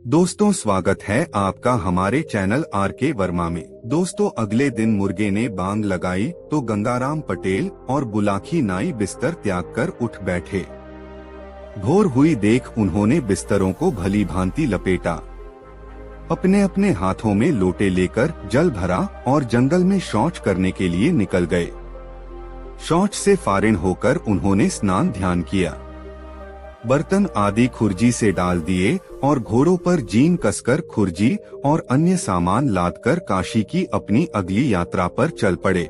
दोस्तों, स्वागत है आपका हमारे चैनल आर के वर्मा में। दोस्तों, अगले दिन मुर्गे ने बांग लगाई तो गंगाराम पटेल और बुलाकी नाई बिस्तर त्याग कर उठ बैठे। भोर हुई देख उन्होंने बिस्तरों को भली भांति लपेटा, अपने अपने हाथों में लोटे लेकर जल भरा और जंगल में शौच करने के लिए निकल गए। शौच से फारिग होकर उन्होंने स्नान ध्यान किया, बर्तन आदि खुर्जी से डाल दिए और घोड़ों पर जीन कसकर खुर्जी और अन्य सामान लादकर काशी की अपनी अगली यात्रा पर चल पड़े।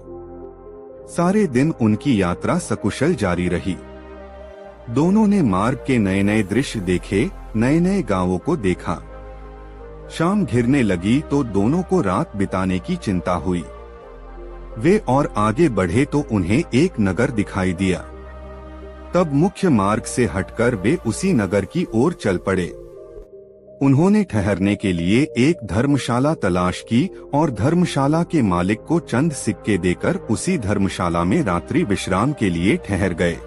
सारे दिन उनकी यात्रा सकुशल जारी रही। दोनों ने मार्ग के नए नए दृश्य देखे, नए नए गांवों को देखा। शाम घिरने लगी तो दोनों को रात बिताने की चिंता हुई। वे और आगे बढ़े तो उन्हें एक नगर दिखाई दिया। तब मुख्य मार्ग से हटकर वे उसी नगर की ओर चल पड़े। उन्होंने ठहरने के लिए एक धर्मशाला तलाश की और धर्मशाला के मालिक को चंद सिक्के देकर उसी धर्मशाला में रात्रि विश्राम के लिए ठहर गए।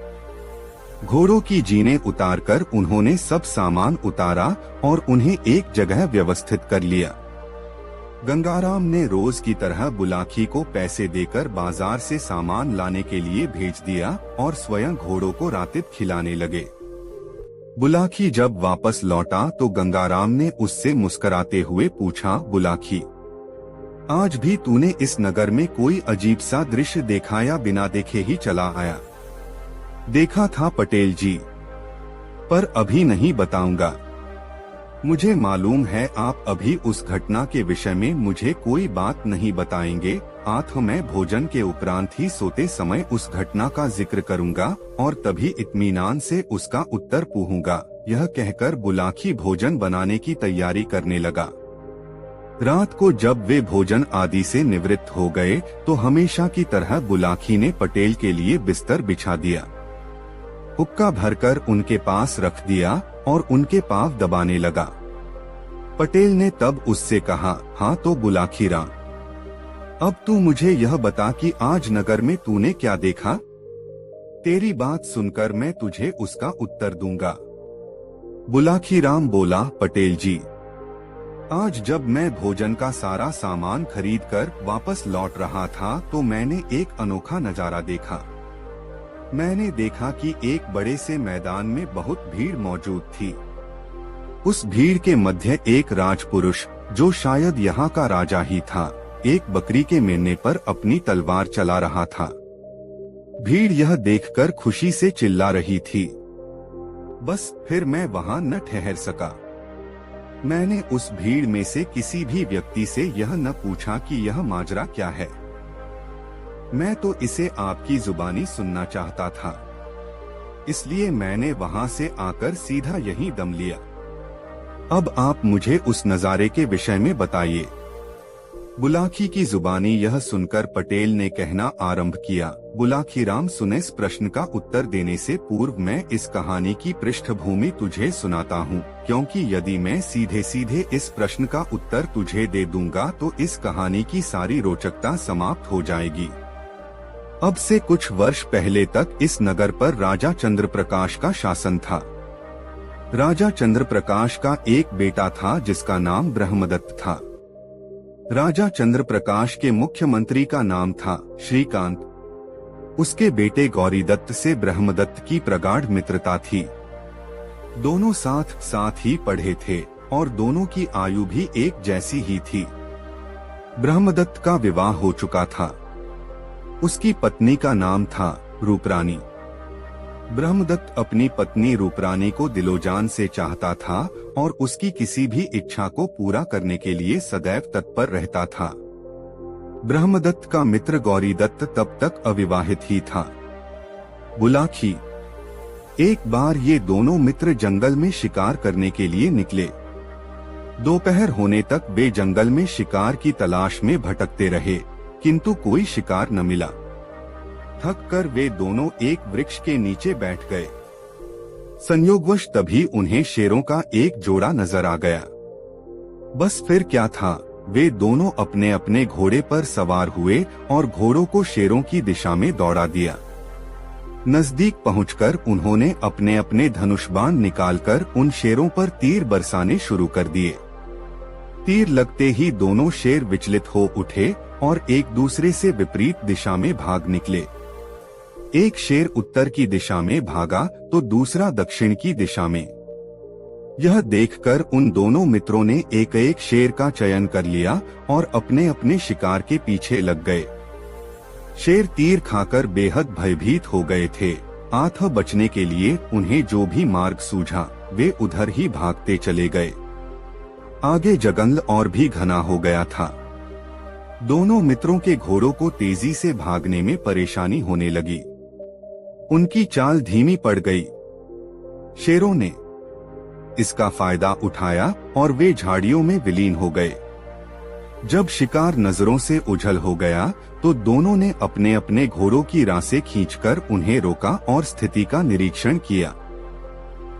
घोड़ों की जीनें उतारकर उन्होंने सब सामान उतारा और उन्हें एक जगह व्यवस्थित कर लिया। गंगाराम ने रोज की तरह बुलाकी को पैसे देकर बाजार से सामान लाने के लिए भेज दिया और स्वयं घोड़ों को रातिब खिलाने लगे। बुलाकी जब वापस लौटा तो गंगाराम ने उससे मुस्कुराते हुए पूछा, बुलाकी, आज भी तूने इस नगर में कोई अजीब सा दृश्य देखा या बिना देखे ही चला आया? देखा था पटेल जी, पर अभी नहीं बताऊंगा। मुझे मालूम है आप अभी उस घटना के विषय में मुझे कोई बात नहीं बताएंगे। मैं भोजन के उपरांत ही सोते समय उस घटना का जिक्र करूंगा और तभी इत्मीनान से उसका उत्तर पूछूंगा। यह कहकर बुलाकी भोजन बनाने की तैयारी करने लगा। रात को जब वे भोजन आदि से निवृत्त हो गए तो हमेशा की तरह बुलाकी ने पटेल के लिए बिस्तर बिछा दिया, हुक्का भरकर उनके पास रख दिया और उनके पाँव दबाने लगा। पटेल ने तब उससे कहा, हाँ तो बुलाकी राम, अब तू मुझे यह बता कि आज नगर में तूने क्या देखा? तेरी बात सुनकर मैं तुझे उसका उत्तर दूंगा। बुलाकी राम बोला, पटेल जी, आज जब मैं भोजन का सारा सामान खरीदकर वापस लौट रहा था तो मैंने एक अनोखा नजारा देखा। मैंने देखा कि एक बड़े से मैदान में बहुत भीड़ मौजूद थी। उस भीड़ के मध्य एक राजपुरुष, जो शायद यहाँ का राजा ही था, एक बकरी के मेमने पर अपनी तलवार चला रहा था। भीड़ यह देखकर खुशी से चिल्ला रही थी। बस फिर मैं वहाँ न ठहर सका। मैंने उस भीड़ में से किसी भी व्यक्ति से यह न पूछा कि यह माजरा क्या है। मैं तो इसे आपकी जुबानी सुनना चाहता था, इसलिए मैंने वहां से आकर सीधा यहीं दम लिया। अब आप मुझे उस नजारे के विषय में बताइए। बुलाकी की जुबानी यह सुनकर पटेल ने कहना आरंभ किया, बुलाकी राम सुने, इस प्रश्न का उत्तर देने से पूर्व मैं इस कहानी की पृष्ठभूमि तुझे सुनाता हूँ, क्योंकि यदि मैं सीधे सीधे इस प्रश्न का उत्तर तुझे दे दूंगा तो इस कहानी की सारी रोचकता समाप्त हो जाएगी। अब से कुछ वर्ष पहले तक इस नगर पर राजा चंद्रप्रकाश का शासन था। राजा चंद्रप्रकाश का एक बेटा था जिसका नाम ब्रह्मदत्त था। राजा चंद्रप्रकाश के मुख्यमंत्री का नाम था श्रीकांत। उसके बेटे गौरीदत्त से ब्रह्मदत्त की प्रगाढ़ मित्रता थी। दोनों साथ साथ ही पढ़े थे और दोनों की आयु भी एक जैसी ही थी। ब्रह्मदत्त का विवाह हो चुका था। उसकी पत्नी का नाम था रूपरानी। ब्रह्मदत्त अपनी पत्नी रूपरानी को दिलोजान से चाहता था और उसकी किसी भी इच्छा को पूरा करने के लिए सदैव तत्पर रहता था। ब्रह्मदत्त का मित्र गौरीदत्त तब तक अविवाहित ही था। बुलाकी, एक बार ये दोनों मित्र जंगल में शिकार करने के लिए निकले। दोपहर होने तक वे जंगल में शिकार की तलाश में भटकते रहे, किंतु कोई शिकार न मिला। थक कर वे दोनों एक वृक्ष के नीचे बैठ गए। संयोगवश तभी उन्हें शेरों का एक जोड़ा नजर आ गया। बस फिर क्या था, वे दोनों अपने अपने घोड़े पर सवार हुए और घोड़ों को शेरों की दिशा में दौड़ा दिया। नजदीक पहुंचकर उन्होंने अपने अपने धनुष-बाण निकालकर उन शेरों पर तीर बरसाने शुरू कर दिए। तीर लगते ही दोनों शेर विचलित हो उठे और एक दूसरे से विपरीत दिशा में भाग निकले। एक शेर उत्तर की दिशा में भागा तो दूसरा दक्षिण की दिशा में। यह देखकर उन दोनों मित्रों ने एक एक शेर का चयन कर लिया और अपने अपने शिकार के पीछे लग गए। शेर तीर खाकर बेहद भयभीत हो गए थे। आठ बचने के लिए उन्हें जो भी मार्ग सूझा वे उधर ही भागते चले गए। आगे जंगल और भी घना हो गया था। दोनों मित्रों के घोड़ों को तेजी से भागने में परेशानी होने लगी। उनकी चाल धीमी पड़ गई। शेरों ने इसका फायदा उठाया और वे झाड़ियों में विलीन हो गए। जब शिकार नजरों से उछल हो गया तो दोनों ने अपने अपने घोड़ों की रासें खींचकर उन्हें रोका और स्थिति का निरीक्षण किया।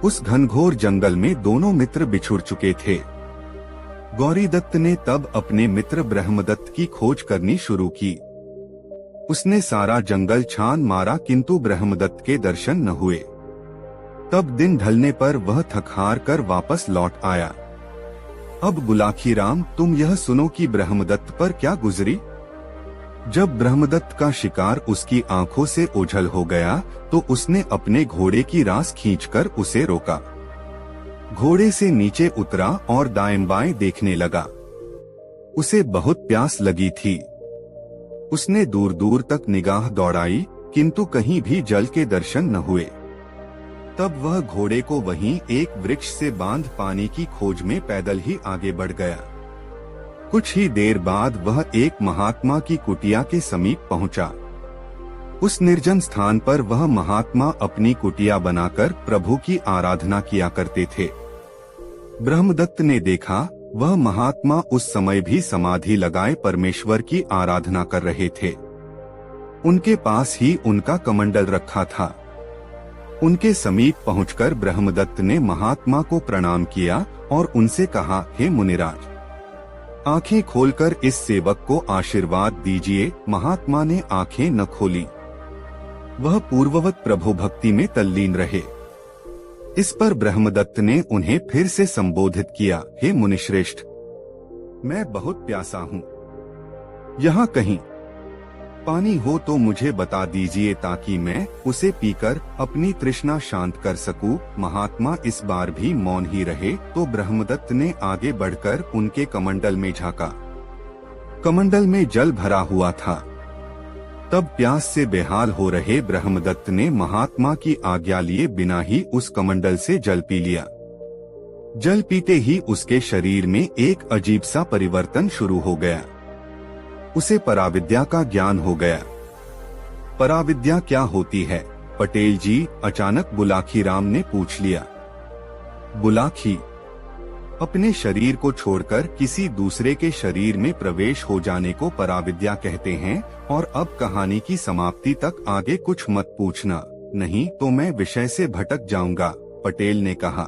उस घनघोर जंगल में दोनों मित्र बिछुड़ चुके थे। गौरीदत्त ने तब अपने मित्र ब्रह्मदत्त की खोज करनी शुरू की। उसने सारा जंगल छान मारा किंतु ब्रह्मदत्त के दर्शन न हुए। तब दिन ढलने पर वह थक हार कर वापस लौट आया। अब बुलाखी राम, तुम यह सुनो कि ब्रह्मदत्त पर क्या गुजरी। जब ब्रह्मदत्त का शिकार उसकी आंखों से ओझल हो गया तो उसने अपने घोड़े की रास खींचकर उसे रोका। घोड़े से नीचे उतरा और दाएं बाएं देखने लगा। उसे बहुत प्यास लगी थी। उसने दूर दूर तक निगाह दौड़ाई किंतु कहीं भी जल के दर्शन न हुए। तब वह घोड़े को वहीं एक वृक्ष से बांध पानी की खोज में पैदल ही आगे बढ़ गया। कुछ ही देर बाद वह एक महात्मा की कुटिया के समीप पहुंचा। उस निर्जन स्थान पर वह महात्मा अपनी कुटिया बनाकर प्रभु की आराधना किया करते थे। ब्रह्मदत्त ने देखा वह महात्मा उस समय भी समाधि लगाए परमेश्वर की आराधना कर रहे थे। उनके पास ही उनका कमंडल रखा था। उनके समीप पहुंचकर ब्रह्मदत्त ने महात्मा को प्रणाम किया और उनसे कहा, हे मुनिराज, आंखें खोलकर इस सेवक को आशीर्वाद दीजिए। महात्मा ने आंखें न खोली। वह पूर्ववत प्रभु भक्ति में तल्लीन रहे। इस पर ब्रह्मदत्त ने उन्हें फिर से संबोधित किया, हे मुनिश्रेष्ठ, मैं बहुत प्यासा हूँ। यहाँ कहीं पानी हो तो मुझे बता दीजिए ताकि मैं उसे पीकर अपनी तृष्णा शांत कर सकूं। महात्मा इस बार भी मौन ही रहे तो ब्रह्मदत्त ने आगे बढ़कर उनके कमंडल में झांका। कमंडल में जल भरा हुआ था। तब प्यास से बेहाल हो रहे ब्रह्मदत्त ने महात्मा की आज्ञा लिए बिना ही उस कमंडल से जल पी लिया। जल पीते ही उसके शरीर में एक अजीब सा परिवर्तन शुरू हो गया। उसे पराविद्या का ज्ञान हो गया। पराविद्या क्या होती है पटेल जी? अचानक बुलाखी राम ने पूछ लिया। बुलाखी, अपने शरीर को छोड़कर किसी दूसरे के शरीर में प्रवेश हो जाने को पराविद्या कहते हैं। और अब कहानी की समाप्ति तक आगे कुछ मत पूछना, नहीं तो मैं विषय से भटक जाऊंगा, पटेल ने कहा।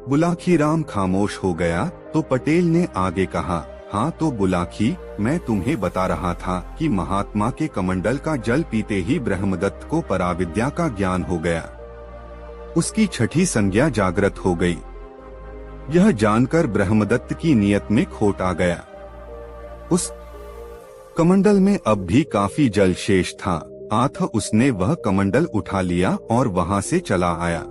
बुलाखी राम खामोश हो गया तो पटेल ने आगे कहा, हाँ तो बुलाखी, मैं तुम्हें बता रहा था कि महात्मा के कमंडल का जल पीते ही ब्रह्मदत्त को पराविद्या का ज्ञान हो गया। उसकी छठी संज्ञा जागृत हो गई। यह जानकर ब्रह्मदत्त की नियत में खोट आ गया। उस कमंडल में अब भी काफी जल शेष था। आठ उसने वह कमंडल उठा लिया और वहां से चला आया।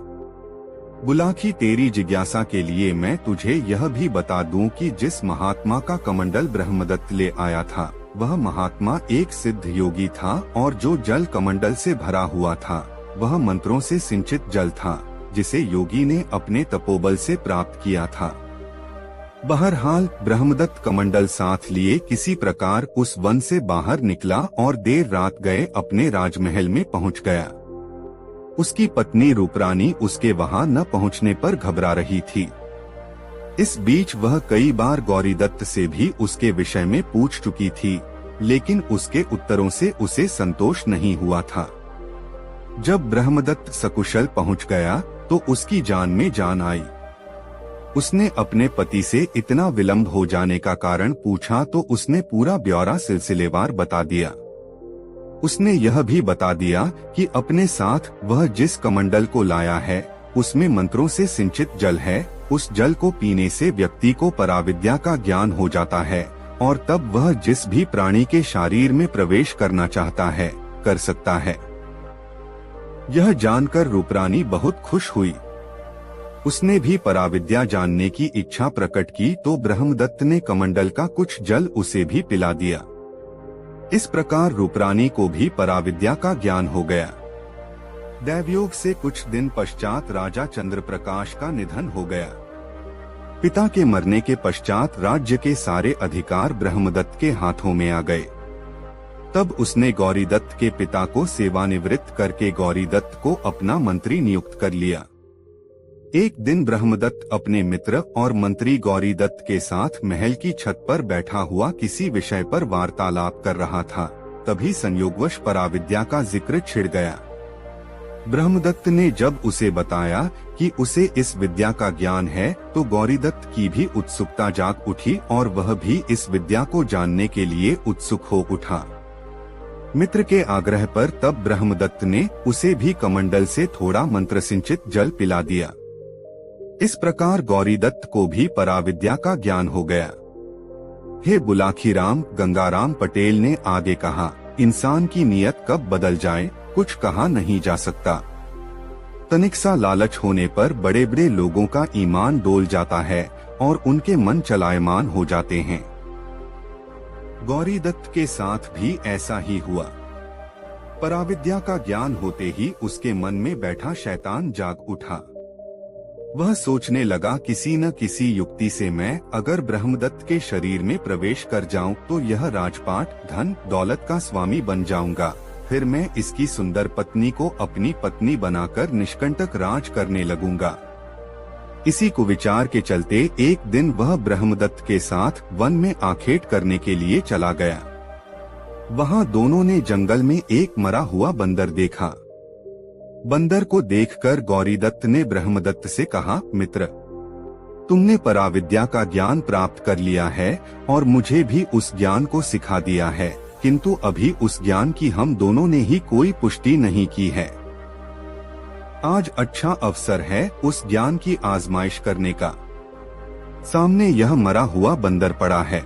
बुलाखी, तेरी जिज्ञासा के लिए मैं तुझे यह भी बता दूं कि जिस महात्मा का कमंडल ब्रह्मदत्त ले आया था वह महात्मा एक सिद्ध योगी था और जो जल कमंडल से भरा हुआ था वह मंत्रों से सिंचित जल था जिसे योगी ने अपने तपोबल से प्राप्त किया था। बहरहाल ब्रह्मदत्त कमंडल साथ लिए किसी प्रकार उस वन से बाहर निकला और देर रात गए अपने राजमहल में पहुंच गया। उसकी पत्नी रूपरानी उसके वहां न पहुंचने पर घबरा रही थी। इस बीच वह कई बार गौरीदत्त से भी उसके विषय में पूछ चुकी थी, लेकिन उसके उत्तरों से उसे संतोष नहीं हुआ था। जब ब्रह्मदत्त सकुशल पहुंच गया तो उसकी जान में जान आई। उसने अपने पति से इतना विलंब हो जाने का कारण पूछा तो उसने पूरा ब्यौरा सिलसिलेवार बता दिया। उसने यह भी बता दिया कि अपने साथ वह जिस कमंडल को लाया है उसमें मंत्रों से सिंचित जल है। उस जल को पीने से व्यक्ति को पराविद्या का ज्ञान हो जाता है और तब वह जिस भी प्राणी के शरीर में प्रवेश करना चाहता है कर सकता है। यह जानकर रूपरानी बहुत खुश हुई। उसने भी पराविद्या जानने की इच्छा प्रकट की तो ब्रह्मदत्त ने कमंडल का कुछ जल उसे भी पिला दिया। इस प्रकार रूपरानी को भी पराविद्या का ज्ञान हो गया। दैवयोग से कुछ दिन पश्चात राजा चंद्रप्रकाश का निधन हो गया। पिता के मरने के पश्चात राज्य के सारे अधिकार ब्रह्मदत्त के हाथों में आ गए। तब उसने गौरीदत्त के पिता को सेवानिवृत्त करके गौरीदत्त को अपना मंत्री नियुक्त कर लिया। एक दिन ब्रह्मदत्त अपने मित्र और मंत्री गौरीदत्त के साथ महल की छत पर बैठा हुआ किसी विषय पर वार्तालाप कर रहा था। तभी संयोगवश पराविद्या का जिक्र छिड़ गया। ब्रह्मदत्त ने जब उसे बताया कि उसे इस विद्या का ज्ञान है तो गौरीदत्त की भी उत्सुकता जाग उठी और वह भी इस विद्या को जानने के लिए उत्सुक हो उठा। मित्र के आग्रह पर तब ब्रह्मदत्त ने उसे भी कमंडल से थोड़ा मंत्र सिंचित जल पिला दिया। इस प्रकार गौरीदत्त को भी पराविद्या का ज्ञान हो गया। हे बुलाखीराम, गंगाराम पटेल ने आगे कहा, इंसान की नीयत कब बदल जाए कुछ कहा नहीं जा सकता। तनिक सा लालच होने पर बड़े बड़े लोगों का ईमान डोल जाता है और उनके मन चलायमान हो जाते हैं। गौरीदत्त के साथ भी ऐसा ही हुआ। पराविद्या का ज्ञान होते ही उसके मन में बैठा शैतान जाग उठा। वह सोचने लगा किसी न किसी युक्ति से मैं अगर ब्रह्मदत्त के शरीर में प्रवेश कर जाऊं तो यह राजपाट, धन, दौलत का स्वामी बन जाऊंगा। फिर मैं इसकी सुंदर पत्नी को अपनी पत्नी बनाकर निष्कंटक राज करने लगूंगा। इसी कुविचार के चलते एक दिन वह ब्रह्मदत्त के साथ वन में आखेट करने के लिए चला गया। वहां दोनों ने जंगल में एक मरा हुआ बंदर देखा। बंदर को देखकर गौरीदत्त ने ब्रह्मदत्त से कहा, मित्र, तुमने पराविद्या का ज्ञान प्राप्त कर लिया है और मुझे भी उस ज्ञान को सिखा दिया है, किंतु अभी उस ज्ञान की हम दोनों ने ही कोई पुष्टि नहीं की है। आज अच्छा अवसर है उस ज्ञान की आजमाइश करने का। सामने यह मरा हुआ बंदर पड़ा है,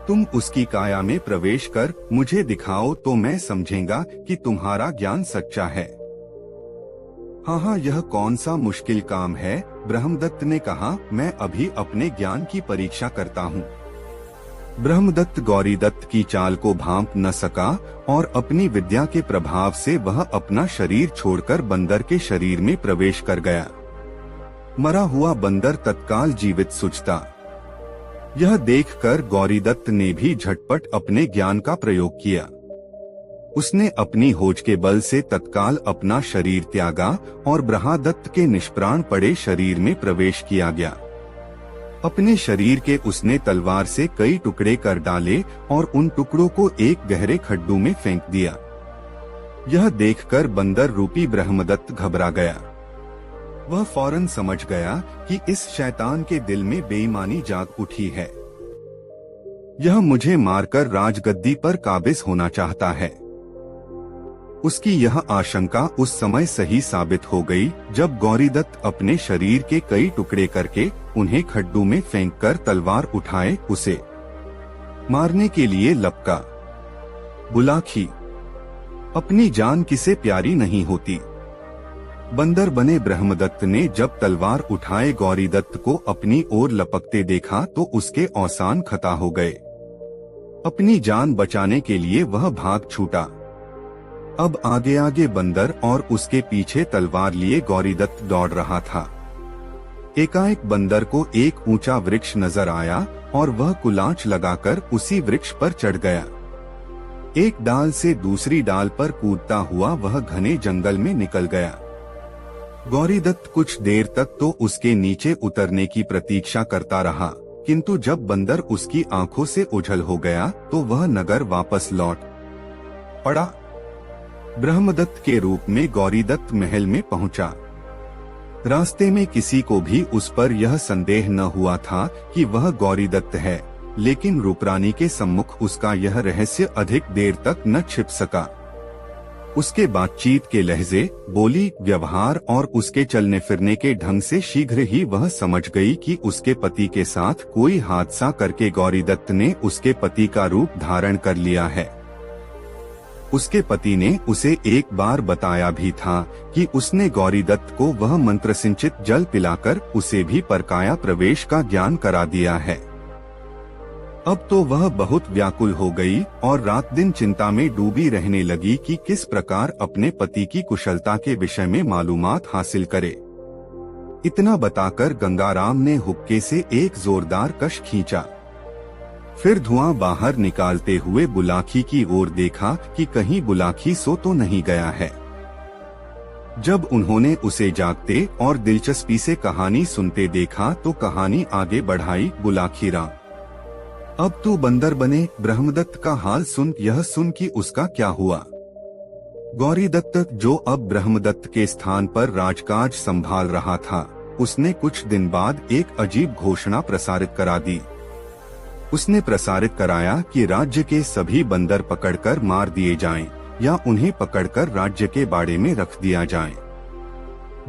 तुम उसकी काया में प्रवेश कर मुझे दिखाओ तो मैं समझेंगा कि तुम्हारा ज्ञान सच्चा है। हाँ, यह कौन सा मुश्किल काम है, ब्रह्मदत्त ने कहा, मैं अभी अपने ज्ञान की परीक्षा करता हूँ। ब्रह्मदत्त गौरीदत्त की चाल को भांप न सका और अपनी विद्या के प्रभाव से वह अपना शरीर छोड़कर बंदर के शरीर में प्रवेश कर गया। मरा हुआ बंदर तत्काल जीवित सूझता। यह देखकर गौरीदत्त ने भी झटपट अपने ज्ञान का प्रयोग किया। उसने अपनी होज के बल से तत्काल अपना शरीर त्यागा और ब्रह्मदत्त के निष्प्राण पड़े शरीर में प्रवेश किया गया। अपने शरीर के उसने तलवार से कई टुकड़े कर डाले और उन टुकड़ों को एक गहरे खड्डू में फेंक दिया। यह देखकर बंदर रूपी ब्रह्मदत्त घबरा गया। वह फौरन समझ गया कि इस शैतान के दिल में बेईमानी जाग उठी है। यह मुझे मारकर राजगद्दी पर काबिज होना चाहता है। उसकी यह आशंका उस समय सही साबित हो गई जब गौरीदत्त अपने शरीर के कई टुकड़े करके उन्हें खड्डू में फेंककर तलवार उठाए उसे मारने के लिए लपका। बुलाखी, अपनी जान किसे प्यारी नहीं होती। बंदर बने ब्रह्मदत्त ने जब तलवार उठाए गौरीदत्त को अपनी ओर लपकते देखा तो उसके औसान खता हो गए। अपनी जान बचाने के लिए वह भाग छूटा। अब आगे आगे बंदर और उसके पीछे तलवार लिए गौरीदत्त दौड़ रहा था। एकाएक बंदर को एक ऊंचा वृक्ष नजर आया और वह कुलांच लगाकर उसी वृक्ष पर चढ़ गया। एक डाल से दूसरी डाल पर कूदता हुआ वह घने जंगल में निकल गया। गौरीदत्त कुछ देर तक तो उसके नीचे उतरने की प्रतीक्षा करता रहा, किंतु जब बंदर उसकी आंखों से ओझल हो गया तो वह नगर वापस लौट पड़ा। ब्रह्मदत्त के रूप में गौरीदत्त महल में पहुंचा। रास्ते में किसी को भी उस पर यह संदेह न हुआ था कि वह गौरीदत्त है, लेकिन रूपरानी के सम्मुख उसका यह रहस्य अधिक देर तक न छिप सका। उसके बातचीत के लहजे, बोली, व्यवहार और उसके चलने फिरने के ढंग से शीघ्र ही वह समझ गई कि उसके पति के साथ कोई हादसा करके गौरीदत्त ने उसके पति का रूप धारण कर लिया है। उसके पति ने उसे एक बार बताया भी था कि उसने गौरीदत्त को वह मंत्र सिंचित जल पिलाकर उसे भी परकाया प्रवेश का ज्ञान करा दिया है। अब तो वह बहुत व्याकुल हो गई और रात दिन चिंता में डूबी रहने लगी कि किस प्रकार अपने पति की कुशलता के विषय में मालूमात हासिल करे। इतना बताकर गंगाराम ने हुक्के से एक जोरदार कश खींचा। फिर धुआं बाहर निकालते हुए बुलाकी की ओर देखा कि कहीं बुलाकी सो तो नहीं गया है। जब उन्होंने उसे जागते और दिलचस्पी से कहानी सुनते देखा तो कहानी आगे बढ़ाई। बुलाकी राम, अब तू बंदर बने। ब्रह्मदत्त का हाल सुन। यह सुन कि उसका क्या हुआ। गौरीदत्त, जो अब ब्रह्मदत्त के स्थान पर राजकाज संभाल रहा था, उसने कुछ दिन बाद एक अजीब घोषणा प्रसारित करा दी। उसने प्रसारित कराया कि राज्य के सभी बंदर पकड़कर मार दिए जाएं या उन्हें पकड़कर राज्य के बाड़े में रख दिया जाए।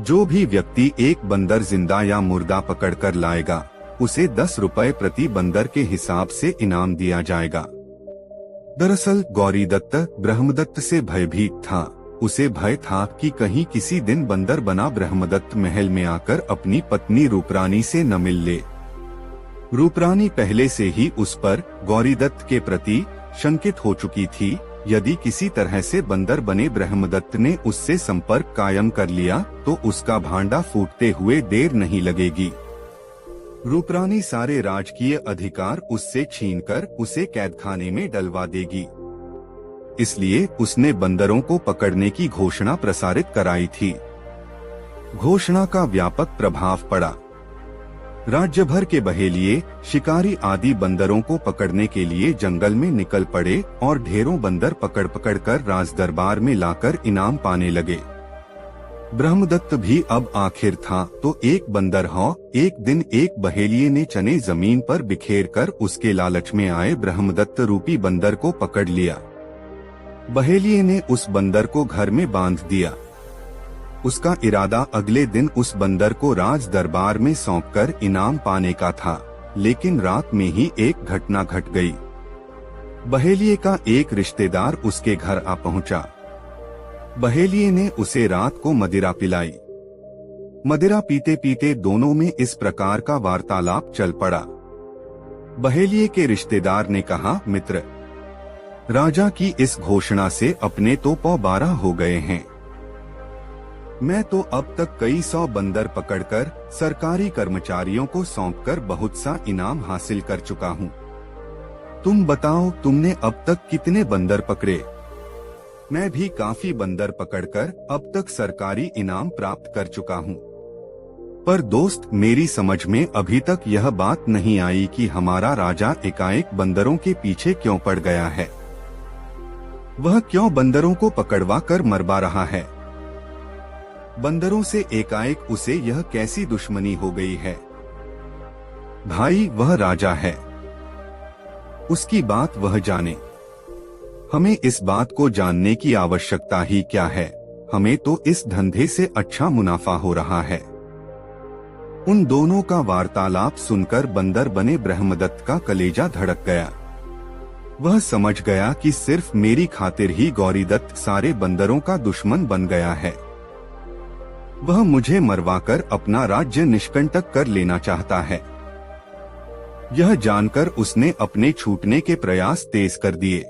जो भी व्यक्ति एक बंदर जिंदा या मुर्दा पकड़कर लाएगा, उसे 10 रुपए प्रति बंदर के हिसाब से इनाम दिया जाएगा। दरअसल गौरीदत्त ब्रह्मदत्त से भयभीत था। उसे भय था कि कहीं किसी दिन बंदर बना ब्रह्मदत्त महल में आकर अपनी पत्नी रूपरानी से न मिल ले। रूपरानी पहले से ही उस पर, गौरीदत्त के प्रति शंकित हो चुकी थी। यदि किसी तरह से बंदर बने ब्रह्मदत्त ने उससे संपर्क कायम कर लिया तो उसका भांडा फूटते हुए देर नहीं लगेगी। रूपरानी सारे राजकीय अधिकार उससे छीनकर उसे कैदखाने में डलवा देगी। इसलिए उसने बंदरों को पकड़ने की घोषणा प्रसारित कराई थी। घोषणा का व्यापक प्रभाव पड़ा। राज्य भर के बहेलिये, शिकारी आदि बंदरों को पकड़ने के लिए जंगल में निकल पड़े और ढेरों बंदर पकड़ पकड़ कर राज दरबार में लाकर इनाम पाने लगे। ब्रह्मदत्त भी अब आखिर था तो एक बंदर हो। एक दिन एक बहेलिये ने चने जमीन पर बिखेर कर उसके लालच में आए ब्रह्मदत्त रूपी बंदर को पकड़ लिया। बहेलिये ने उस बंदर को घर में बांध दिया। उसका इरादा अगले दिन उस बंदर को राज दरबार में सौंपकर इनाम पाने का था, लेकिन रात में ही एक घटना घट गई। बहेलिये का एक रिश्तेदार उसके घर आ पहुंचा। बहेलिये ने उसे रात को मदिरा पिलाई। मदिरा पीते पीते दोनों में इस प्रकार का वार्तालाप चल पड़ा। बहेलिये के रिश्तेदार ने कहा, मित्र, राजा की इस घोषणा से अपने तो पौ 12 हो गए हैं। मैं तो अब तक कई 100 बंदर पकड़कर सरकारी कर्मचारियों को सौंपकर बहुत सा इनाम हासिल कर चुका हूँ। तुम बताओ, तुमने अब तक कितने बंदर पकड़े? मैं भी काफी बंदर पकड़कर अब तक सरकारी इनाम प्राप्त कर चुका हूँ। पर दोस्त, मेरी समझ में अभी तक यह बात नहीं आई कि हमारा राजा एकाएक बंदरों के पीछे क्यों पड़ गया है। वह क्यों बंदरों को पकड़वा कर मरवा रहा है? बंदरों से एकाएक उसे यह कैसी दुश्मनी हो गई है? भाई, वह राजा है, उसकी बात वह जाने। हमें इस बात को जानने की आवश्यकता ही क्या है? हमें तो इस धंधे से अच्छा मुनाफा हो रहा है। उन दोनों का वार्तालाप सुनकर बंदर बने ब्रह्मदत्त का कलेजा धड़क गया। वह समझ गया कि सिर्फ मेरी खातिर ही गौरीदत्त सारे बंदरों का दुश्मन बन गया है। वह मुझे मरवाकर अपना राज्य निष्कंटक कर लेना चाहता है। यह जानकर उसने अपने छूटने के प्रयास तेज कर दिए।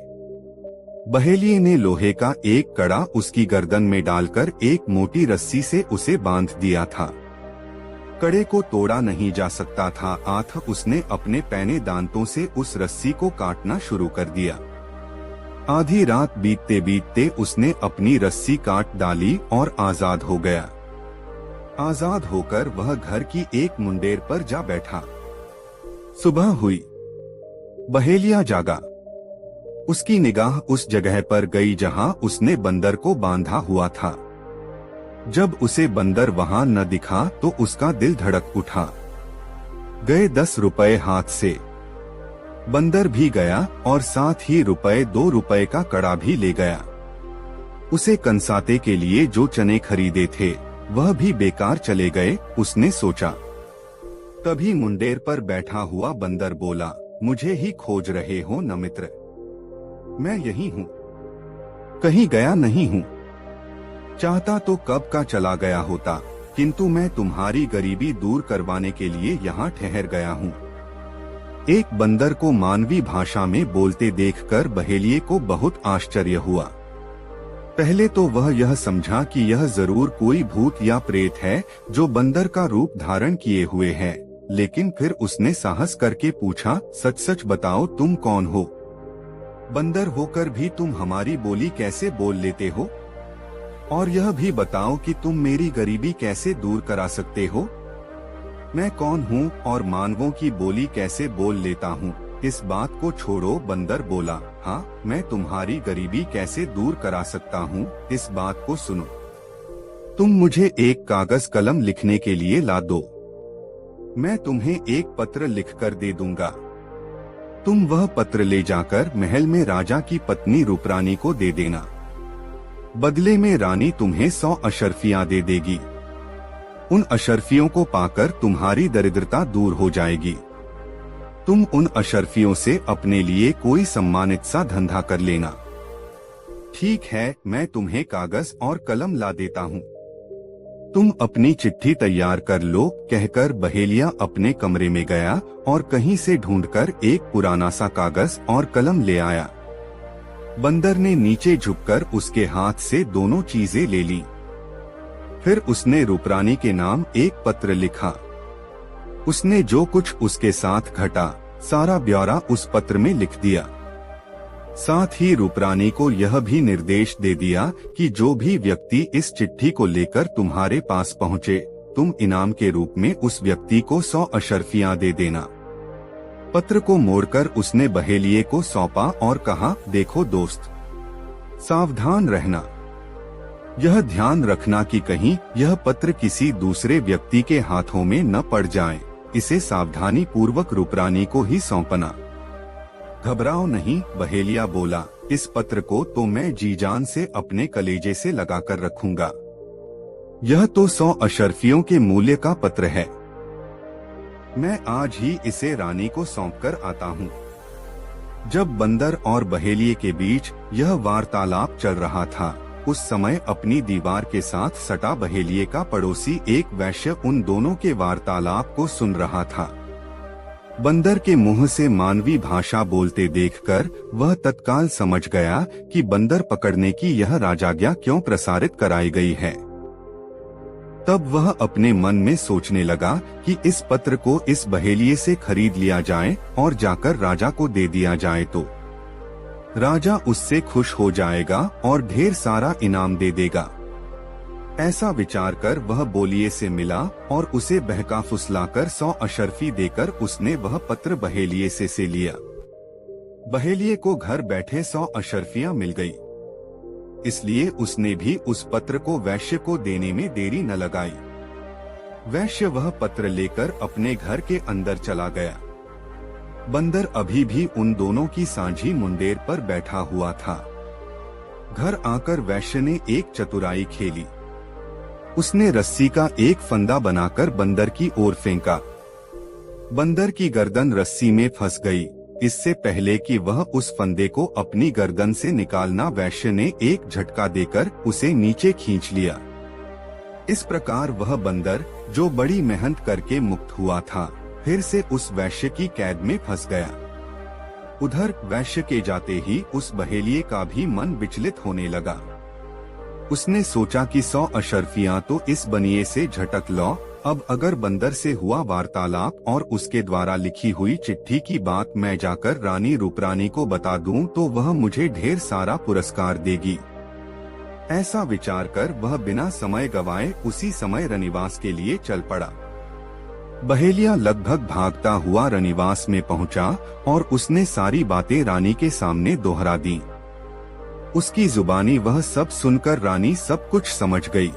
बहेलिये ने लोहे का एक कड़ा उसकी गर्दन में डालकर एक मोटी रस्सी से उसे बांध दिया था। कड़े को तोड़ा नहीं जा सकता था। आठ उसने अपने पैने दांतों से उस रस्सी को काटना शुरू कर दिया। आधी रात बीतते बीतते उसने अपनी रस्सी काट डाली और आजाद हो गया। आजाद होकर वह घर की एक मुंडेर पर जा बैठा। सुबह हुई। बहेलिया जागा। उसकी निगाह उस जगह पर गई जहां उसने बंदर को बांधा हुआ था। जब उसे बंदर वहां न दिखा तो उसका दिल धड़क उठा। गए 10 रुपए हाथ से। बंदर भी गया और साथ ही ₹2 का कड़ा भी ले गया। उसे कंसाते के लिए जो चने खरीदे थे वह भी बेकार चले गए, उसने सोचा। तभी मुंडेर पर बैठा हुआ बंदर बोला, मुझे ही खोज रहे हो न मित्र? मैं यही हूँ, कहीं गया नहीं हूँ। चाहता तो कब का चला गया होता, किंतु मैं तुम्हारी गरीबी दूर करवाने के लिए यहाँ ठहर गया हूँ। एक बंदर को मानवी भाषा में बोलते देखकर बहेलिये को बहुत आश्चर्य हुआ। पहले तो वह यह समझा कि यह जरूर कोई भूत या प्रेत है जो बंदर का रूप धारण किए हुए है, लेकिन फिर उसने साहस करके पूछा, सच सच बताओ तुम कौन हो? बंदर होकर भी तुम हमारी बोली कैसे बोल लेते हो? और यह भी बताओ कि तुम मेरी गरीबी कैसे दूर करा सकते हो? मैं कौन हूँ और मानवों की बोली कैसे बोल लेता हूँ? इस बात को छोड़ो, बंदर बोला। हाँ, मैं तुम्हारी गरीबी कैसे दूर करा सकता हूँ, इस बात को सुनो। तुम मुझे एक कागज कलम लिखने के लिए ला दो, मैं तुम्हें एक पत्र लिखकर दे दूंगा। तुम वह पत्र ले जाकर महल में राजा की पत्नी रूपरानी को दे देना। बदले में रानी तुम्हें 100 अशर्फियां दे देगी। उन अशर्फियों को पाकर तुम्हारी दरिद्रता दूर हो जाएगी। तुम उन अशर्फियों से अपने लिए कोई सम्मानित सा धंधा कर लेना। ठीक है, मैं तुम्हें कागज और कलम ला देता हूँ। तुम अपनी चिट्ठी तैयार कर लो, कहकर बहेलिया अपने कमरे में गया और कहीं से ढूंढकर एक पुराना सा कागज और कलम ले आया। बंदर ने नीचे झुककर उसके हाथ से दोनों चीजें ले ली। फिर उसने रूपरानी के नाम एक पत्र लिखा। उसने जो कुछ उसके साथ घटा सारा ब्यौरा उस पत्र में लिख दिया। साथ ही रूपरानी को यह भी निर्देश दे दिया कि जो भी व्यक्ति इस चिट्ठी को लेकर तुम्हारे पास पहुँचे, तुम इनाम के रूप में उस व्यक्ति को 100 अशर्फियां दे देना। पत्र को मोड़कर उसने बहेलिये को सौंपा और कहा, देखो दोस्त, सावधान रहना। यह ध्यान रखना कि कहीं यह पत्र किसी दूसरे व्यक्ति के हाथों में न पड़ जाए। इसे सावधानी पूर्वक रूपरानी को ही सौंपना। घबराओ नहीं, बहेलिया बोला, इस पत्र को तो मैं जी जान से अपने कलेजे से लगाकर रखूंगा। यह तो 100 अशर्फियों के मूल्य का पत्र है। मैं आज ही इसे रानी को सौंपकर आता हूँ। जब बंदर और बहेलिये के बीच यह वार्तालाप चल रहा था, उस समय अपनी दीवार के साथ सटा बहेलिये का पड़ोसी एक वैश्य उन दोनों के वार्तालाप को सुन रहा था। बंदर के मुंह से मानवी भाषा बोलते देखकर वह तत्काल समझ गया कि बंदर पकड़ने की यह राजाज्ञा क्यों प्रसारित कराई गई है। तब वह अपने मन में सोचने लगा कि इस पत्र को इस बहेलिये से खरीद लिया जाए और जाकर राजा को दे दिया जाए तो राजा उससे खुश हो जाएगा और ढेर सारा इनाम दे देगा। ऐसा विचार कर वह बोलिये से मिला और उसे बहका फुसलाकर 100 अशर्फी देकर उसने वह पत्र बहेलिये से लिया। बहेलिये को घर बैठे 100 अशर्फियां मिल गई, इसलिए उसने भी उस पत्र को वैश्य को देने में देरी न लगाई। वैश्य वह पत्र लेकर अपने घर के अंदर चला गया। बंदर अभी भी उन दोनों की सांझी मुंडेर पर बैठा हुआ था। घर आकर वैश्य ने एक चतुराई खेली। उसने रस्सी का एक फंदा बनाकर बंदर की ओर फेंका। बंदर की गर्दन रस्सी में फंस गई। इससे पहले कि वह उस फंदे को अपनी गर्दन से निकालना, वैश्य ने एक झटका देकर उसे नीचे खींच लिया। इस प्रकार वह बंदर, जो बड़ी मेहनत करके मुक्त हुआ था, फिर से उस वैश्य की कैद में फंस गया। उधर वैश्य के जाते ही उस बहेलिये का भी मन विचलित होने लगा। उसने सोचा कि 100 अशर्फियां तो इस बनिए से झटक लो। अब अगर बंदर से हुआ वार्तालाप और उसके द्वारा लिखी हुई चिट्ठी की बात मैं जाकर रानी रूपरानी को बता दूं तो वह मुझे ढेर सारा पुरस्कार देगी। ऐसा विचार कर वह बिना समय गवाए उसी समय रनिवास के लिए चल पड़ा। बहेलिया लगभग भागता हुआ रनिवास में पहुंचा और उसने सारी बातें रानी के सामने दोहरा दी। उसकी जुबानी वह सब सुनकर रानी सब कुछ समझ गई।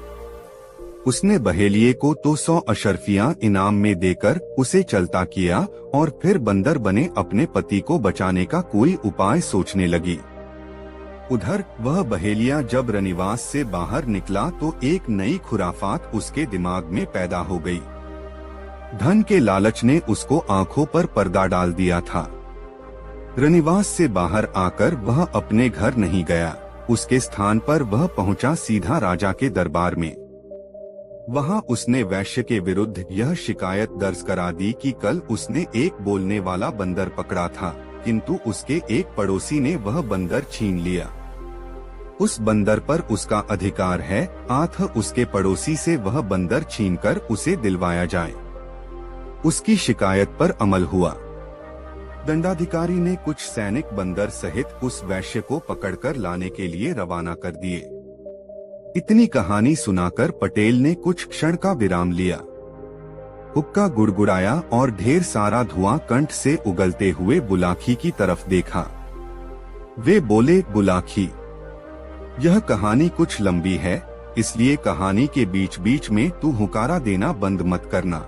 उसने बहेलिये को तो 100 अशर्फियां इनाम में देकर उसे चलता किया और फिर बंदर बने अपने पति को बचाने का कोई उपाय सोचने लगी। उधर वह बहेलिया जब रनिवास से बाहर निकला तो एक नई खुराफात उसके दिमाग में पैदा हो गई। धन के लालच ने उसको आंखों पर पर्दा डाल दिया था। रनिवास से बाहर आकर वह अपने घर नहीं गया, उसके स्थान पर वह पहुंचा सीधा राजा के दरबार में। वहां उसने वैश्य के विरुद्ध यह शिकायत दर्ज करा दी कि कल उसने एक बोलने वाला बंदर पकड़ा था, किंतु उसके एक पड़ोसी ने वह बंदर छीन लिया। उस बंदर पर उसका अधिकार है, अतः उसके पड़ोसी से वह बंदर छीनकर उसे दिलवाया जाए। उसकी शिकायत पर अमल हुआ। दंडाधिकारी ने कुछ सैनिक बंदर सहित उस वैश्य को पकड़कर लाने के लिए रवाना कर दिए। इतनी कहानी सुनाकर पटेल ने कुछ क्षण का विराम लिया, हुक्का गुड़गुड़ाया और ढेर सारा धुआं कंठ से उगलते हुए बुलाखी की तरफ देखा। वे बोले, बुलाखी, यह कहानी कुछ लंबी है, इसलिए कहानी के बीच बीच में तू हुंकारा देना बंद मत करना।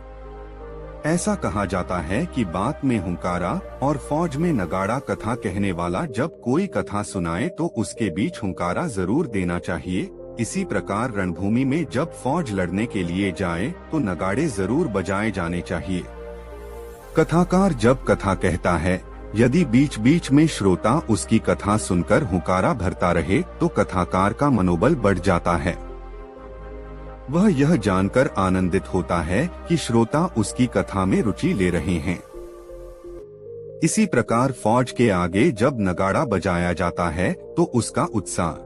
ऐसा कहा जाता है कि बात में हुंकारा और फौज में नगाड़ा। कथा कहने वाला जब कोई कथा सुनाए तो उसके बीच हुंकारा जरूर देना चाहिए। इसी प्रकार रणभूमि में जब फौज लड़ने के लिए जाए तो नगाड़े जरूर बजाए जाने चाहिए। कथाकार जब कथा कहता है, यदि बीच बीच में श्रोता उसकी कथा सुनकर हुंकारा भरता रहे तो कथाकार का मनोबल बढ़ जाता है। वह यह जानकर आनंदित होता है कि श्रोता उसकी कथा में रुचि ले रहे हैं। इसी प्रकार फौज के आगे जब नगाड़ा बजाया जाता है तो उसका उत्साह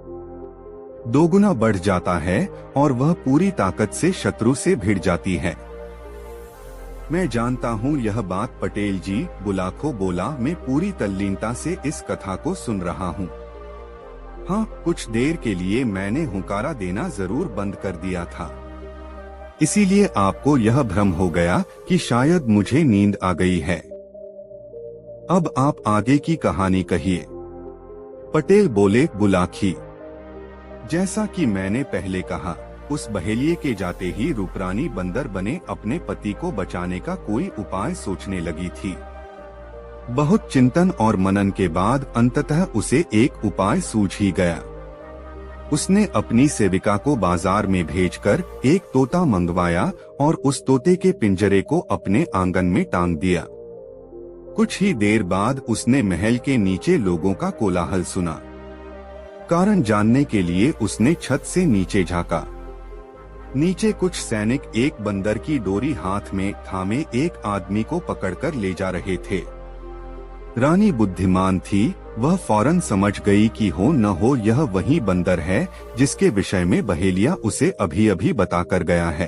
दोगुना बढ़ जाता है और वह पूरी ताकत से शत्रु से भिड़ जाती है। मैं जानता हूँ यह बात पटेल जी, बुलाखो बोला, मैं पूरी तल्लीनता से इस कथा को सुन रहा हूँ। हाँ, कुछ देर के लिए मैंने हुंकारा देना जरूर बंद कर दिया था, इसीलिए आपको यह भ्रम हो गया कि शायद मुझे नींद आ गई है। अब आप आगे की कहानी कहिए। पटेल बोले, बुलाखी, जैसा कि मैंने पहले कहा, उस बहेलिये के जाते ही रूपरानी बंदर बने अपने पति को बचाने का कोई उपाय सोचने लगी थी। बहुत चिंतन और मनन के बाद अंततः उसे एक उपाय सूझ ही गया। उसने अपनी सेविका को बाजार में भेजकर एक तोता मंगवाया और उस तोते के पिंजरे को अपने आंगन में टांग दिया। कुछ ही देर बाद उसने महल के नीचे लोगों का कोलाहल सुना। कारण जानने के लिए उसने छत से नीचे झांका। नीचे कुछ सैनिक एक बंदर की डोरी हाथ में थामे एक आदमी को पकड़कर ले जा रहे थे। रानी बुद्धिमान थी, वह फौरन समझ गई कि हो न हो यह वही बंदर है जिसके विषय में बहेलिया उसे अभी अभी बताकर गया है।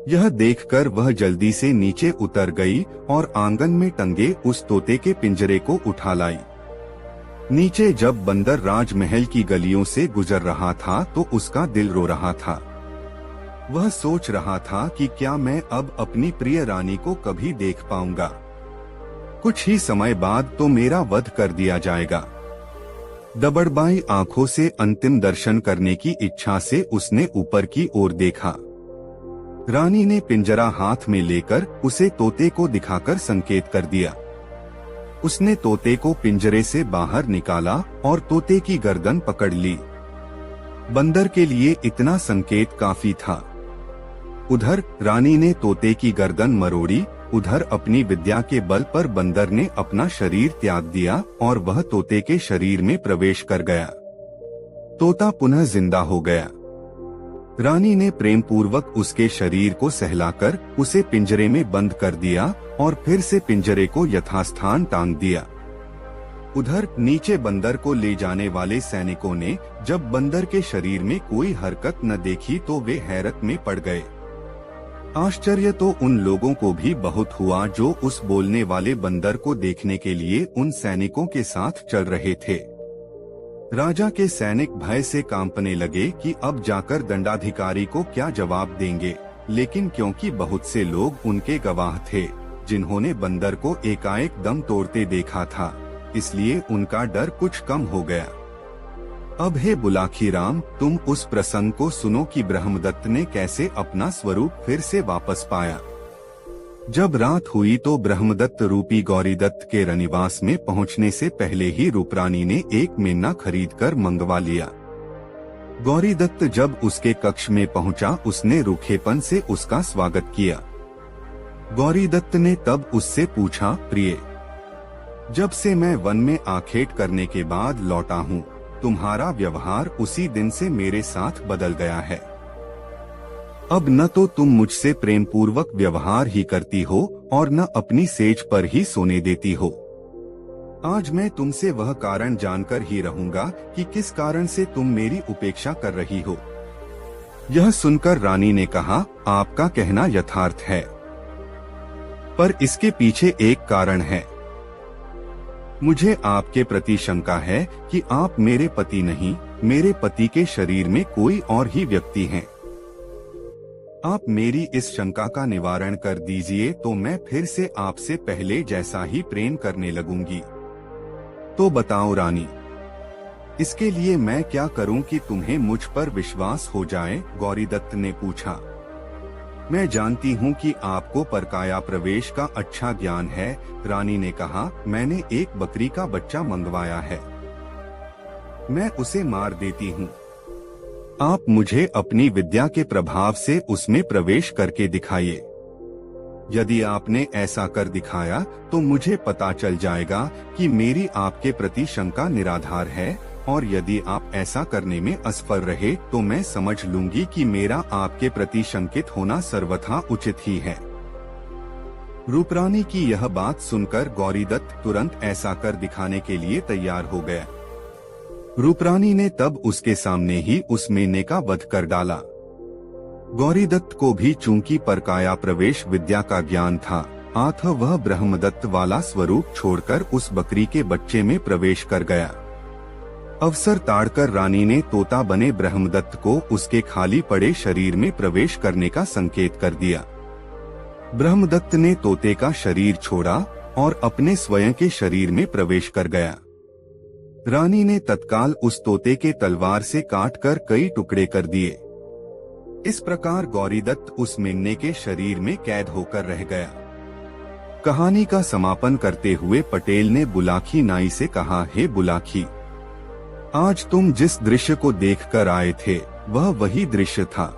यह देखकर वह जल्दी से नीचे उतर गई और आंगन में टंगे उस तोते के पिंजरे को उठा लाई। नीचे जब बंदर राजमहल की गलियों से गुजर रहा था तो उसका दिल रो रहा था। वह सोच रहा था कि क्या मैं अब अपनी प्रिय रानी को कभी देख पाऊंगा। कुछ ही समय बाद तो मेरा वध कर दिया जाएगा। दबड़बाई आंखों से अंतिम दर्शन करने की इच्छा से उसने ऊपर की ओर देखा। रानी ने पिंजरा हाथ में लेकर उसे तोते को दिखाकर संकेत कर दिया। उसने तोते को पिंजरे से बाहर निकाला और तोते की गर्दन पकड़ ली। बंदर के लिए इतना संकेत काफी था। उधर रानी ने तोते की गर्दन मरोड़ी, उधर अपनी विद्या के बल पर बंदर ने अपना शरीर त्याग दिया और वह तोते के शरीर में प्रवेश कर गया। तोता पुनः जिंदा हो गया। रानी ने प्रेम पूर्वक उसके शरीर को सहलाकर उसे पिंजरे में बंद कर दिया और फिर से पिंजरे को यथास्थान टांग दिया। उधर नीचे बंदर को ले जाने वाले सैनिकों ने जब बंदर के शरीर में कोई हरकत न देखी तो वे हैरत में पड़ गए। आश्चर्य तो उन लोगों को भी बहुत हुआ जो उस बोलने वाले बंदर को देखने के लिए उन सैनिकों के साथ चल रहे थे। राजा के सैनिक भय से कांपने लगे कि अब जाकर दंडाधिकारी को क्या जवाब देंगे, लेकिन क्योंकि बहुत से लोग उनके गवाह थे जिन्होंने बंदर को एकाएक दम तोड़ते देखा था, इसलिए उनका डर कुछ कम हो गया। अब हे बुलाकी राम, तुम उस प्रसंग को सुनो कि ब्रह्मदत्त ने कैसे अपना स्वरूप फिर से वापस पाया। जब रात हुई तो ब्रह्मदत्त रूपी गौरीदत्त के रनिवास में पहुंचने से पहले ही रूपरानी ने एक मेना खरीदकर मंगवा लिया। गौरीदत्त जब उसके कक्ष में पहुंचा, उसने रूखेपन से उसका स्वागत किया। गौरीदत्त ने तब उससे पूछा, प्रिय, जब से मैं वन में आखेट करने के बाद लौटा हूँ, तुम्हारा व्यवहार उसी दिन से मेरे साथ बदल गया है। अब न तो तुम मुझसे प्रेम पूर्वक व्यवहार ही करती हो और न अपनी सेज पर ही सोने देती हो। आज मैं तुमसे वह कारण जानकर ही रहूंगा कि किस कारण से तुम मेरी उपेक्षा कर रही हो। यह सुनकर रानी ने कहा, आपका कहना यथार्थ है, पर इसके पीछे एक कारण है। मुझे आपके प्रति शंका है कि आप मेरे पति नहीं, मेरे पति के शरीर में कोई और ही व्यक्ति हैं। आप मेरी इस शंका का निवारण कर दीजिए तो मैं फिर से आपसे पहले जैसा ही प्रेम करने लगूंगी। तो बताओ रानी, इसके लिए मैं क्या करूं कि तुम्हें मुझ पर विश्वास हो जाए? गौरीदत्त ने पूछा। मैं जानती हूं कि आपको परकाया प्रवेश का अच्छा ज्ञान है, रानी ने कहा। मैंने एक बकरी का बच्चा मंगवाया है, मैं उसे मार देती हूं। आप मुझे अपनी विद्या के प्रभाव से उसमें प्रवेश करके दिखाइए। यदि आपने ऐसा कर दिखाया तो मुझे पता चल जाएगा कि मेरी आपके प्रति शंका निराधार है, और यदि आप ऐसा करने में असफल रहे तो मैं समझ लूंगी कि मेरा आपके प्रति शंकित होना सर्वथा उचित ही है। रूपरानी की यह बात सुनकर गौरीदत्त तुरंत ऐसा कर दिखाने के लिए तैयार हो गया। रूपरानी ने तब उसके सामने ही उस मेने का वध कर डाला। गौरीदत्त को भी चूंकि परकाया प्रवेश विद्या का ज्ञान था, अतः वह ब्रह्मदत्त वाला स्वरूप छोड़कर उस बकरी के बच्चे में प्रवेश कर गया। अवसर ताड़कर रानी ने तोता बने ब्रह्मदत्त को उसके खाली पड़े शरीर में प्रवेश करने का संकेत कर दिया। ब्रह्मदत्त ने तोते का शरीर छोड़ा और अपने स्वयं के शरीर में प्रवेश कर गया। रानी ने तत्काल उस तोते के तलवार से काटकर कई टुकड़े कर दिए। इस प्रकार गौरीदत्त उस मेमने के शरीर में कैद होकर रह गया। कहानी का समापन करते हुए पटेल ने बुलाकी नाई से कहा, हे बुलाकी, आज तुम जिस दृश्य को देखकर आए थे वह वही दृश्य था।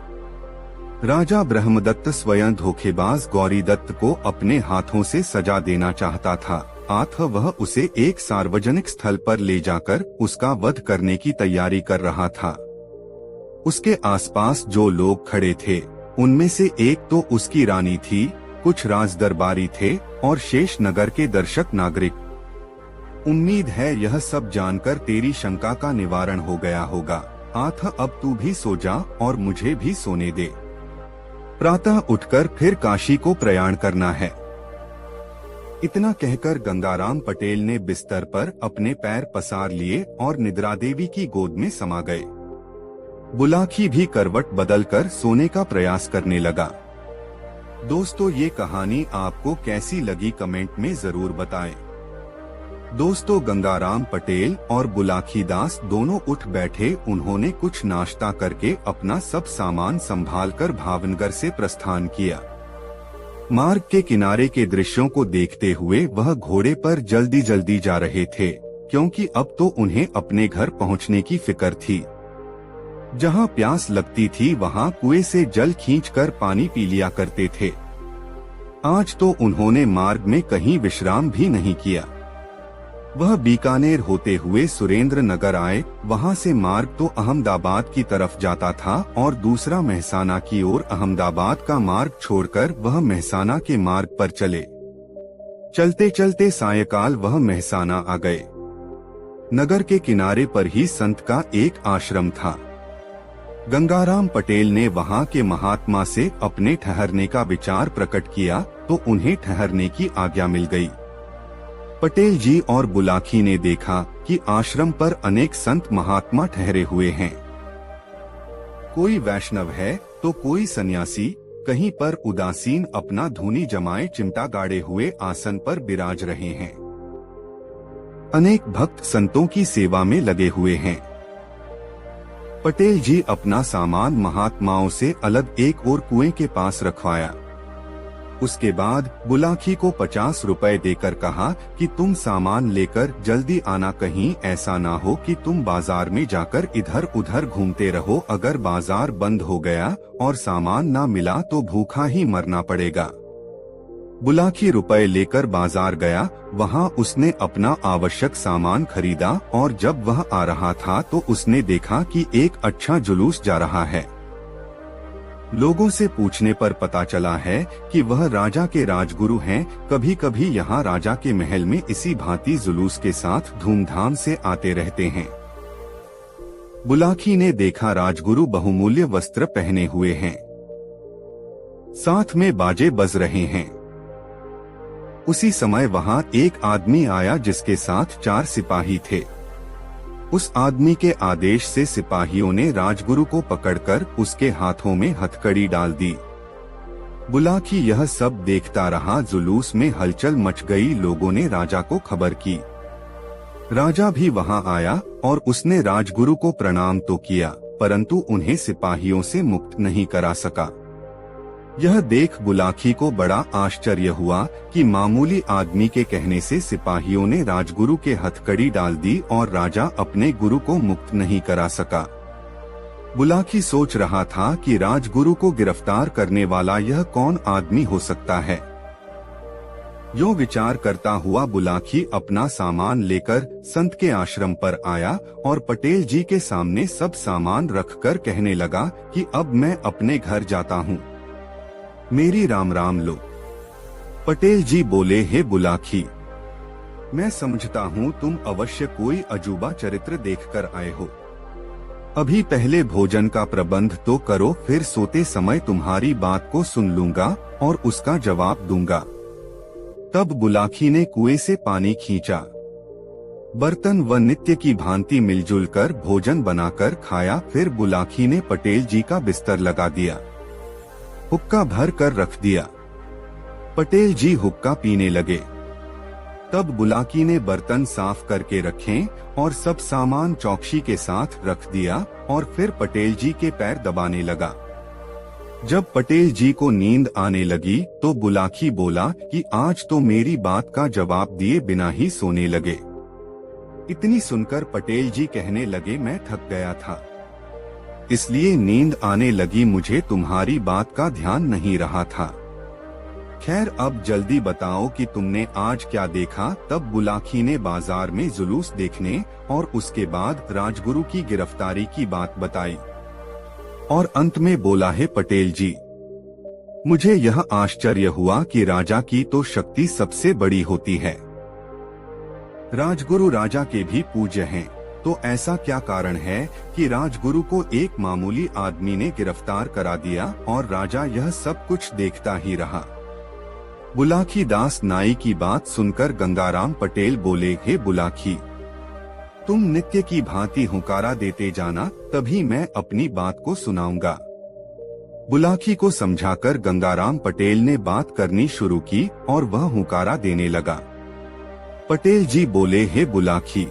राजा ब्रह्मदत्त स्वयं धोखेबाज गौरीदत्त को अपने हाथों से सजा देना चाहता था, अतः वह उसे एक सार्वजनिक स्थल पर ले जाकर उसका वध करने की तैयारी कर रहा था। उसके आसपास जो लोग खड़े थे उनमें से एक तो उसकी रानी थी, कुछ राजदरबारी थे और शेष नगर के दर्शक नागरिक। उम्मीद है यह सब जानकर तेरी शंका का निवारण हो गया होगा, अतः अब तू भी सो जा और मुझे भी सोने दे। प्रातः उठकर फिर काशी को प्रयाण करना है। इतना कहकर गंगाराम पटेल ने बिस्तर पर अपने पैर पसार लिए और निद्रा देवी की गोद में समा गए। बुलाकी भी करवट बदलकर सोने का प्रयास करने लगा। दोस्तों, ये कहानी आपको कैसी लगी कमेंट में जरूर बताएं। दोस्तों, गंगाराम पटेल और बुलाकी दास दोनों उठ बैठे। उन्होंने कुछ नाश्ता करके अपना सब सामान संभालकर भावनगर से प्रस्थान किया। मार्ग के किनारे के दृश्यों को देखते हुए वह घोड़े पर जल्दी जल्दी जा रहे थे, क्योंकि अब तो उन्हें अपने घर पहुंचने की फिक्र थी। जहां प्यास लगती थी वहां कुएं से जल खींचकर पानी पी लिया करते थे। आज तो उन्होंने मार्ग में कहीं विश्राम भी नहीं किया। वह बीकानेर होते हुए सुरेंद्र नगर आए। वहां से मार्ग तो अहमदाबाद की तरफ जाता था और दूसरा मेहसाना की ओर। अहमदाबाद का मार्ग छोड़कर वह मेहसाना के मार्ग पर चले। चलते चलते सायंकाल वह मेहसाना आ गए। नगर के किनारे पर ही संत का एक आश्रम था। गंगाराम पटेल ने वहां के महात्मा से अपने ठहरने का विचार प्रकट किया तो उन्हें ठहरने की आज्ञा मिल गई। पटेल जी और बुलाकी ने देखा कि आश्रम पर अनेक संत महात्मा ठहरे हुए हैं। कोई वैष्णव है तो कोई सन्यासी, कहीं पर उदासीन अपना धूनी जमाए चिमटा गाड़े हुए आसन पर विराज रहे हैं। अनेक भक्त संतों की सेवा में लगे हुए हैं। पटेल जी अपना सामान महात्माओं से अलग एक और कुएं के पास रखवाया। उसके बाद बुलाकी को 50 रुपए देकर कहा कि तुम सामान लेकर जल्दी आना, कहीं ऐसा ना हो कि तुम बाजार में जाकर इधर उधर घूमते रहो। अगर बाजार बंद हो गया और सामान ना मिला तो भूखा ही मरना पड़ेगा। बुलाकी रुपए लेकर बाजार गया। वहाँ उसने अपना आवश्यक सामान खरीदा और जब वह आ रहा था तो उसने देखा कि एक अच्छा जुलूस जा रहा है। लोगों से पूछने पर पता चला है कि वह राजा के राजगुरु हैं। कभी कभी यहाँ राजा के महल में इसी भांति जुलूस के साथ धूमधाम से आते रहते हैं। बुलाकी ने देखा राजगुरु बहुमूल्य वस्त्र पहने हुए हैं, साथ में बाजे बज रहे हैं। उसी समय वहाँ एक आदमी आया जिसके साथ 4 सिपाही थे। उस आदमी के आदेश से सिपाहियों ने राजगुरु को पकड़कर उसके हाथों में हथकड़ी डाल दी। बुलाकी यह सब देखता रहा। जुलूस में हलचल मच गई। लोगों ने राजा को खबर की। राजा भी वहां आया और उसने राजगुरु को प्रणाम तो किया, परंतु उन्हें सिपाहियों से मुक्त नहीं करा सका। यह देख बुलाकी को बड़ा आश्चर्य हुआ कि मामूली आदमी के कहने से सिपाहियों ने राजगुरु के हथकड़ी डाल दी और राजा अपने गुरु को मुक्त नहीं करा सका। बुलाकी सोच रहा था कि राजगुरु को गिरफ्तार करने वाला यह कौन आदमी हो सकता है। यो विचार करता हुआ बुलाकी अपना सामान लेकर संत के आश्रम पर आया और पटेल जी के सामने सब सामान रखकर कहने लगा कि अब मैं अपने घर जाता हूँ, मेरी राम राम लो। पटेल जी बोले, हे बुलाकी, मैं समझता हूँ तुम अवश्य कोई अजूबा चरित्र देखकर आए हो। अभी पहले भोजन का प्रबंध तो करो, फिर सोते समय तुम्हारी बात को सुन लूंगा और उसका जवाब दूंगा। तब बुलाकी ने कुएं से पानी खींचा, बर्तन व नित्य की भांति मिलजुल कर भोजन बनाकर खाया। फिर बुलाकी ने पटेल जी का बिस्तर लगा दिया, हुक्का भर कर रख दिया। पटेल जी हुक्का पीने लगे। तब बुलाकी ने बर्तन साफ करके रखे और सब सामान चौकसी के साथ रख दिया और फिर पटेल जी के पैर दबाने लगा। जब पटेल जी को नींद आने लगी तो बुलाकी बोला कि आज तो मेरी बात का जवाब दिए बिना ही सोने लगे। इतनी सुनकर पटेल जी कहने लगे, मैं थक गया था, इसलिए नींद आने लगी, मुझे तुम्हारी बात का ध्यान नहीं रहा था। खैर अब जल्दी बताओ कि तुमने आज क्या देखा। तब बुलाकी ने बाजार में जुलूस देखने और उसके बाद राजगुरु की गिरफ्तारी की बात बताई और अंत में बोला, है पटेल जी, मुझे यह आश्चर्य हुआ कि राजा की तो शक्ति सबसे बड़ी होती है। राजगुरु राजा के भी पूज्य हैं, तो ऐसा क्या कारण है कि राजगुरु को एक मामूली आदमी ने गिरफ्तार करा दिया और राजा यह सब कुछ देखता ही रहा। बुलाकी दास नाई की बात सुनकर गंगाराम पटेल बोले, हे बुलाकी, तुम नित्य की भांति हुंकारा देते जाना, तभी मैं अपनी बात को सुनाऊंगा। बुलाकी को समझाकर गंगाराम पटेल ने बात करनी शुरू की और वह हुंकारा देने लगा। पटेल जी बोले, हे बुलाकी,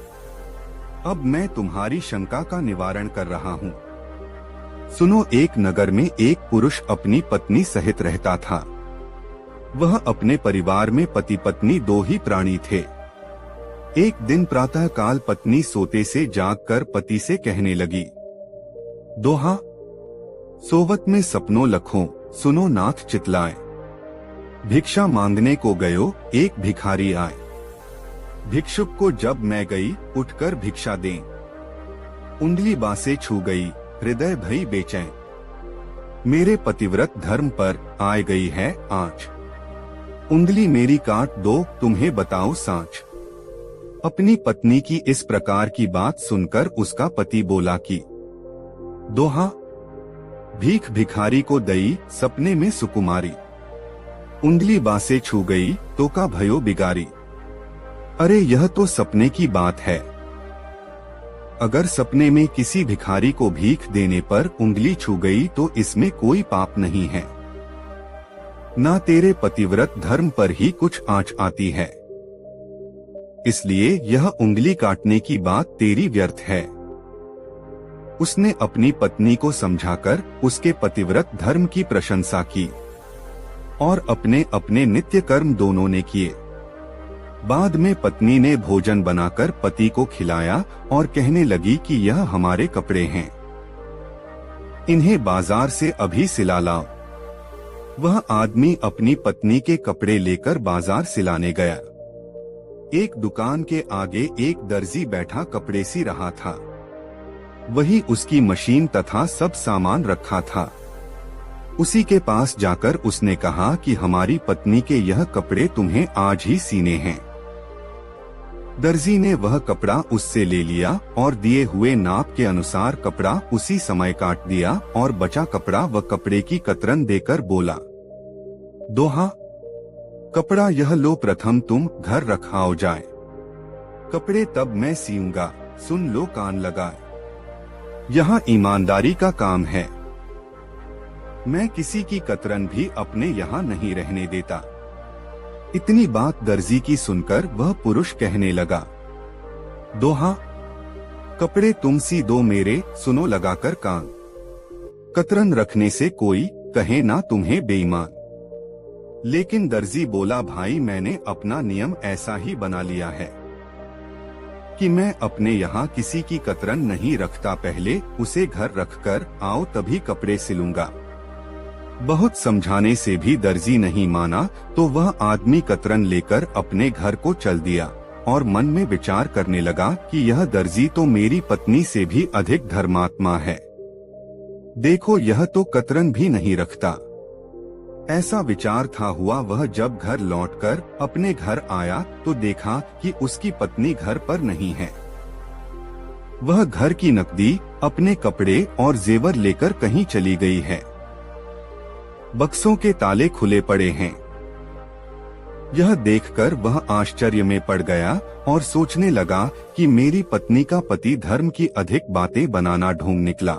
अब मैं तुम्हारी शंका का निवारण कर रहा हूँ। सुनो, एक नगर में एक पुरुष अपनी पत्नी सहित रहता था। वह अपने परिवार में पति पत्नी 2 ही प्राणी थे। एक दिन प्रातः काल पत्नी सोते से जागकर पति से कहने लगी, दोहा, सोवत में सपनों लखों, सुनो नाथ चितलाए। भिक्षा मांगने को गयो, एक भिखारी आए। भिक्षुक को जब मैं गई, उठकर भिक्षा दें। उंगली बासे छू गई, हृदय भई बेचैन। मेरे पतिव्रत धर्म पर आए गई है आँच। उंगली मेरी काट दो, तुम्हें बताओ साँच। अपनी पत्नी की इस प्रकार की बात सुनकर उसका पति बोला कि दोहा, भीख भिखारी को दई, सपने में सुकुमारी। उंगली बासे छू गई, तो का भयो बिगारी। अरे यह तो सपने की बात है। अगर सपने में किसी भिखारी को भीख देने पर उंगली छू गई तो इसमें कोई पाप नहीं है। ना तेरे पतिव्रत धर्म पर ही कुछ आँच आती है, इसलिए यह उंगली काटने की बात तेरी व्यर्थ है। उसने अपनी पत्नी को समझाकर उसके पतिव्रत धर्म की प्रशंसा की और अपने अपने नित्य कर्म दोनों ने किए। बाद में पत्नी ने भोजन बनाकर पति को खिलाया और कहने लगी कि यह हमारे कपड़े हैं, इन्हें बाजार से अभी सिला लाओ। वह आदमी अपनी पत्नी के कपड़े लेकर बाजार सिलाने गया। एक दुकान के आगे एक दर्जी बैठा कपड़े सी रहा था। वही उसकी मशीन तथा सब सामान रखा था। उसी के पास जाकर उसने कहा कि हमारी पत्नी के यह कपड़े तुम्हें आज ही सीने हैं। दर्जी ने वह कपड़ा उससे ले लिया और दिए हुए नाप के अनुसार कपड़ा उसी समय काट दिया और बचा कपड़ा व कपड़े की कतरन देकर बोला, दोहा कपड़ा यह लो, प्रथम तुम घर रखाओ जाए, कपड़े तब मैं सीऊंगा, सुन लो कान लगाए। यहाँ ईमानदारी का काम है। मैं किसी की कतरन भी अपने यहाँ नहीं रहने देता। इतनी बात दर्जी की सुनकर वह पुरुष कहने लगा, दोहा कपड़े तुम सी दो मेरे, सुनो लगाकर कान, कतरन रखने से कोई कहे ना तुम्हें बेईमान। लेकिन दर्जी बोला, भाई मैंने अपना नियम ऐसा ही बना लिया है कि मैं अपने यहाँ किसी की कतरन नहीं रखता, पहले उसे घर रखकर आओ तभी कपड़े सिलूंगा। बहुत समझाने से भी दर्जी नहीं माना तो वह आदमी कतरन लेकर अपने घर को चल दिया और मन में विचार करने लगा कि यह दर्जी तो मेरी पत्नी से भी अधिक धर्मात्मा है। देखो यह तो कतरन भी नहीं रखता। ऐसा विचार था हुआ वह जब घर लौटकर अपने घर आया तो देखा कि उसकी पत्नी घर पर नहीं है। वह घर की नकदी, अपने कपड़े और जेवर लेकर कहीं चली गई है। बक्सों के ताले खुले पड़े हैं। यह देखकर वह आश्चर्य में पड़ गया और सोचने लगा कि मेरी पत्नी का पति धर्म की अधिक बातें बनाना ढूंढ निकला।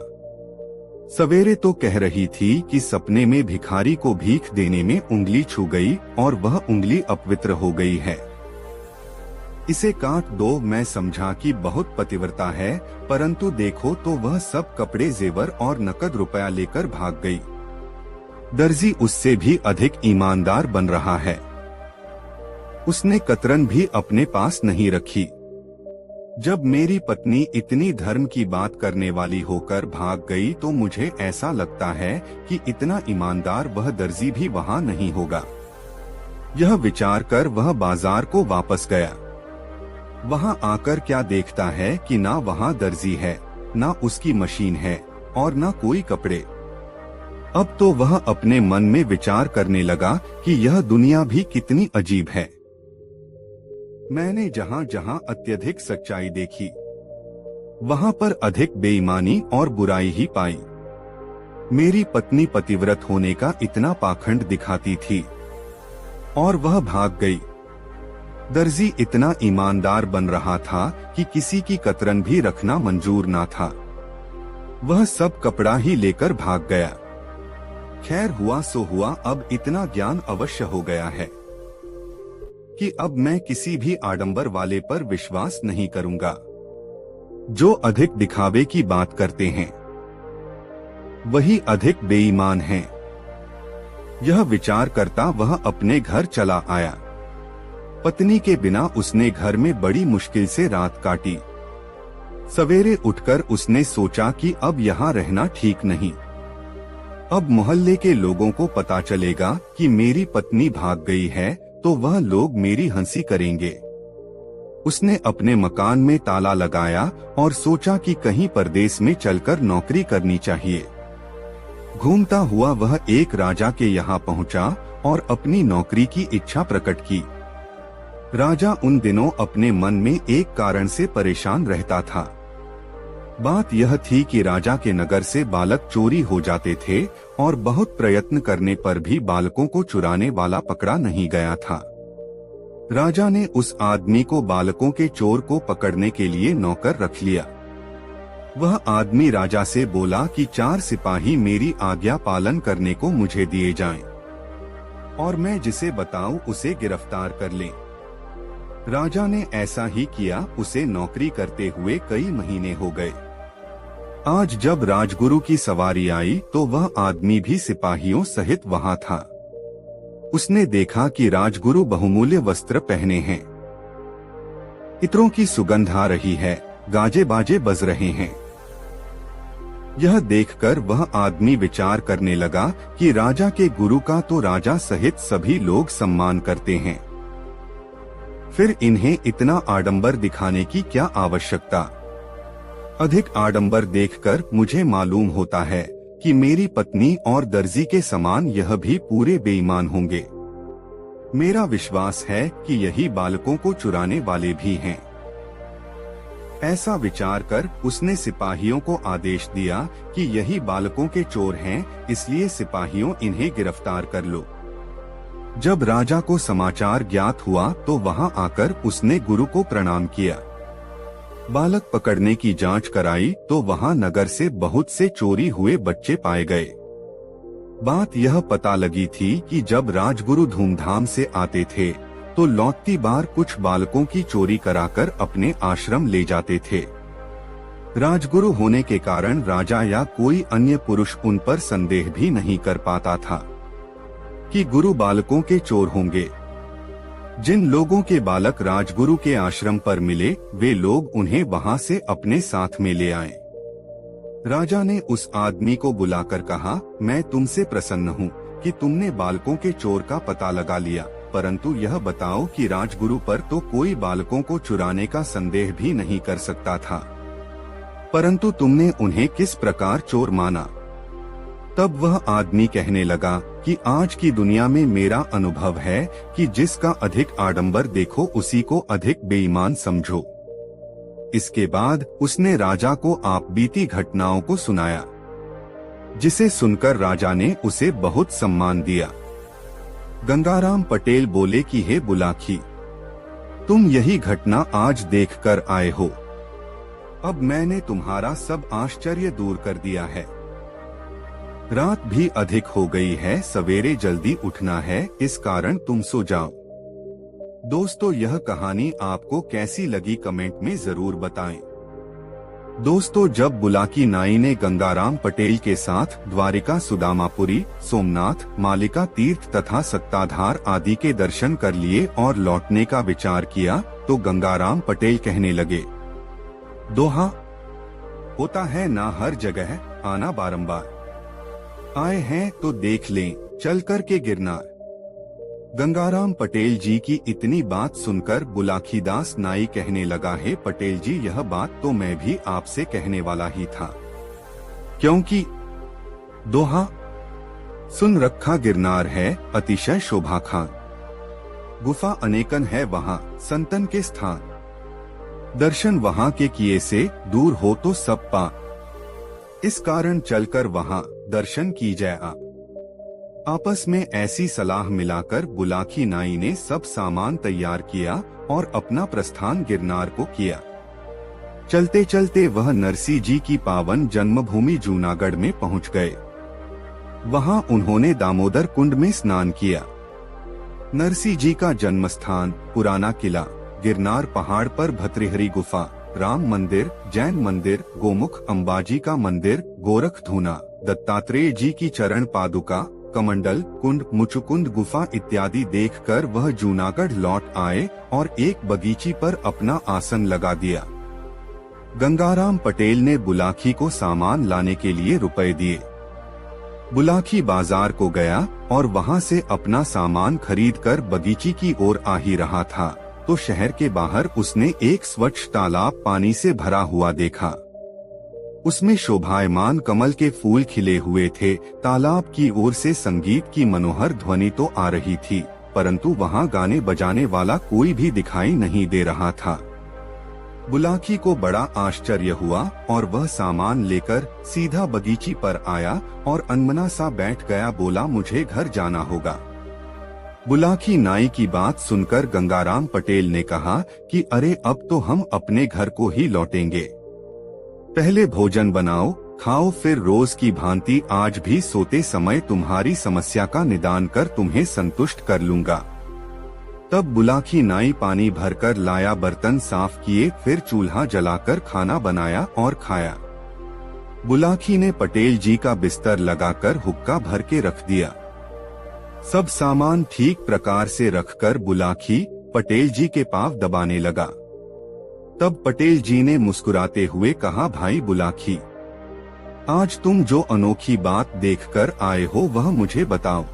सवेरे तो कह रही थी कि सपने में भिखारी को भीख देने में उंगली छू गई और वह उंगली अपवित्र हो गई है, इसे काट दो। मैं समझा कि बहुत पतिव्रता है, परंतु देखो तो वह सब कपड़े, जेवर और नकद रुपया लेकर भाग गई। दर्जी उससे भी अधिक ईमानदार बन रहा है। उसने कतरन भी अपने पास नहीं रखी। जब मेरी पत्नी इतनी धर्म की बात करने वाली होकर भाग गई तो मुझे ऐसा लगता है कि इतना ईमानदार वह दर्जी भी वहां नहीं होगा। यह विचार कर वह बाजार को वापस गया। वहां आकर क्या देखता है कि ना वहां दर्जी है, ना उसकी मशीन है और ना कोई कपड़े। अब तो वह अपने मन में विचार करने लगा कि यह दुनिया भी कितनी अजीब है। मैंने जहां जहां अत्यधिक सच्चाई देखी, वहां पर अधिक बेईमानी और बुराई ही पाई। मेरी पत्नी पतिव्रत होने का इतना पाखंड दिखाती थी और वह भाग गई। दर्जी इतना ईमानदार बन रहा था कि किसी की कतरन भी रखना मंजूर ना था। वह सब कपड़ा ही लेकर भाग गया। खैर हुआ सो हुआ, अब इतना ज्ञान अवश्य हो गया है कि अब मैं किसी भी आडंबर वाले पर विश्वास नहीं करूंगा। जो अधिक दिखावे की बात करते हैं वही अधिक बेईमान हैं। यह विचार करता वह अपने घर चला आया। पत्नी के बिना उसने घर में बड़ी मुश्किल से रात काटी। सवेरे उठकर उसने सोचा कि अब यहाँ रहना ठीक नहीं। अब मोहल्ले के लोगों को पता चलेगा कि मेरी पत्नी भाग गई है तो वह लोग मेरी हंसी करेंगे। उसने अपने मकान में ताला लगाया और सोचा कि कहीं परदेश में चलकर नौकरी करनी चाहिए। घूमता हुआ वह एक राजा के यहाँ पहुँचा और अपनी नौकरी की इच्छा प्रकट की। राजा उन दिनों अपने मन में एक कारण से परेशान रहता था। बात यह थी कि राजा के नगर से बालक चोरी हो जाते थे और बहुत प्रयत्न करने पर भी बालकों को चुराने वाला पकड़ा नहीं गया था। राजा ने उस आदमी को बालकों के चोर को पकड़ने के लिए नौकर रख लिया। वह आदमी राजा से बोला कि 4 सिपाही मेरी आज्ञा पालन करने को मुझे दिए जाएं और मैं जिसे बताऊं उसे गिरफ्तार कर लें। राजा ने ऐसा ही किया। उसे नौकरी करते हुए कई महीने हो गए। आज जब राजगुरु की सवारी आई तो वह आदमी भी सिपाहियों सहित वहां था। उसने देखा कि राजगुरु बहुमूल्य वस्त्र पहने हैं, इत्रों की सुगंध आ रही है, गाजे बाजे बज रहे हैं। यह देखकर वह आदमी विचार करने लगा कि राजा के गुरु का तो राजा सहित सभी लोग सम्मान करते हैं, फिर इन्हें इतना आडंबर दिखाने की क्या आवश्यकता। अधिक आडंबर देखकर मुझे मालूम होता है कि मेरी पत्नी और दर्जी के समान यह भी पूरे बेईमान होंगे। मेरा विश्वास है कि यही बालकों को चुराने वाले भी हैं। ऐसा विचार कर उसने सिपाहियों को आदेश दिया कि यही बालकों के चोर हैं, इसलिए सिपाहियों इन्हें गिरफ्तार कर लो। जब राजा को समाचार ज्ञात हुआ तो वहां आकर उसने गुरु को प्रणाम किया। बालक पकड़ने की जांच कराई तो वहां नगर से बहुत से चोरी हुए बच्चे पाए गए। बात यह पता लगी थी कि जब राजगुरु धूमधाम से आते थे तो लौटती बार कुछ बालकों की चोरी कराकर अपने आश्रम ले जाते थे। राजगुरु होने के कारण राजा या कोई अन्य पुरुष उन पर संदेह भी नहीं कर पाता था कि गुरु बालकों के चोर होंगे। जिन लोगों के बालक राजगुरु के आश्रम पर मिले वे लोग उन्हें वहां से अपने साथ में ले आए। राजा ने उस आदमी को बुलाकर कहा, मैं तुमसे प्रसन्न हूँ कि तुमने बालकों के चोर का पता लगा लिया, परंतु यह बताओ कि राजगुरु पर तो कोई बालकों को चुराने का संदेह भी नहीं कर सकता था, परंतु तुमने उन्हें किस प्रकार चोर माना। तब वह आदमी कहने लगा कि आज की दुनिया में मेरा अनुभव है कि जिसका अधिक आडंबर देखो उसी को अधिक बेईमान समझो। इसके बाद उसने राजा को आप बीती घटनाओं को सुनाया, जिसे सुनकर राजा ने उसे बहुत सम्मान दिया। गंगाराम पटेल बोले कि हे बुलाकी, तुम यही घटना आज देखकर आए हो। अब मैंने तुम्हारा सब आश्चर्य दूर कर दिया है। रात भी अधिक हो गई है, सवेरे जल्दी उठना है, इस कारण तुम सो जाओ। दोस्तों, यह कहानी आपको कैसी लगी कमेंट में जरूर बताएं। दोस्तों, जब बुलाकी नाई ने गंगाराम पटेल के साथ द्वारिका, सुदामापुरी, सोमनाथ, मालिका तीर्थ तथा सत्ताधार आदि के दर्शन कर लिए और लौटने का विचार किया तो गंगाराम पटेल कहने लगे, दोहा होता है ना हर जगह आना बारंबार, आए हैं तो देख लें चल कर के गिरनार। गंगाराम पटेल जी की इतनी बात सुनकर बुलाखीदास नाई कहने लगा, है पटेल जी, यह बात तो मैं भी आपसे कहने वाला ही था, क्योंकि दोहा सुन रखा गिरनार है अतिशय शोभा खान, गुफा अनेकन है वहाँ संतन के स्थान, दर्शन वहाँ के किए से दूर हो तो सब पा, इस कारण चलकर वहाँ दर्शन की जाए आप। आपस में ऐसी सलाह मिलाकर बुलाकी नाई ने सब सामान तैयार किया और अपना प्रस्थान गिरनार को किया। चलते चलते वह नरसी जी की पावन जन्मभूमि जूनागढ़ में पहुंच गए। वहां उन्होंने दामोदर कुंड में स्नान किया। नरसी जी का जन्म स्थान, पुराना किला, गिरनार पहाड़ पर भतृहरि गुफा, राम मंदिर, जैन मंदिर, गोमुख अंबाजी का मंदिर, गोरख धूना, दत्तात्रेय जी की चरण पादुका, कमंडल कुंड, मुचुकुंद गुफा इत्यादि देखकर वह जूनागढ़ लौट आए और एक बगीची पर अपना आसन लगा दिया। गंगाराम पटेल ने बुलाकी को सामान लाने के लिए रुपए दिए। बुलाकी बाजार को गया और वहां से अपना सामान खरीदकर बगीची की ओर आ ही रहा था तो शहर के बाहर उसने एक स्वच्छ तालाब पानी से भरा हुआ देखा। उसमें शोभायमान कमल के फूल खिले हुए थे। तालाब की ओर से संगीत की मनोहर ध्वनि तो आ रही थी, परंतु वहां गाने बजाने वाला कोई भी दिखाई नहीं दे रहा था। बुलाकी को बड़ा आश्चर्य हुआ और वह सामान लेकर सीधा बगीची पर आया और अनमना सा बैठ गया। बोला, मुझे घर जाना होगा। बुलाकी नाई की बात सुनकर गंगाराम पटेल ने कहा कि अरे, अब तो हम अपने घर को ही लौटेंगे। पहले भोजन बनाओ, खाओ, फिर रोज की भांति आज भी सोते समय तुम्हारी समस्या का निदान कर तुम्हें संतुष्ट कर लूंगा। तब बुलाकी नाई पानी भरकर लाया, बर्तन साफ किए, फिर चूल्हा जलाकर खाना बनाया और खाया। बुलाकी ने पटेल जी का बिस्तर लगाकर हुक्का भर के रख दिया। सब सामान ठीक प्रकार से रखकर बुलाकी पटेल जी के पांव दबाने लगा। तब पटेल जी ने मुस्कुराते हुए कहा, भाई बुलाकी, आज तुम जो अनोखी बात देखकर आए हो वह मुझे बताओ।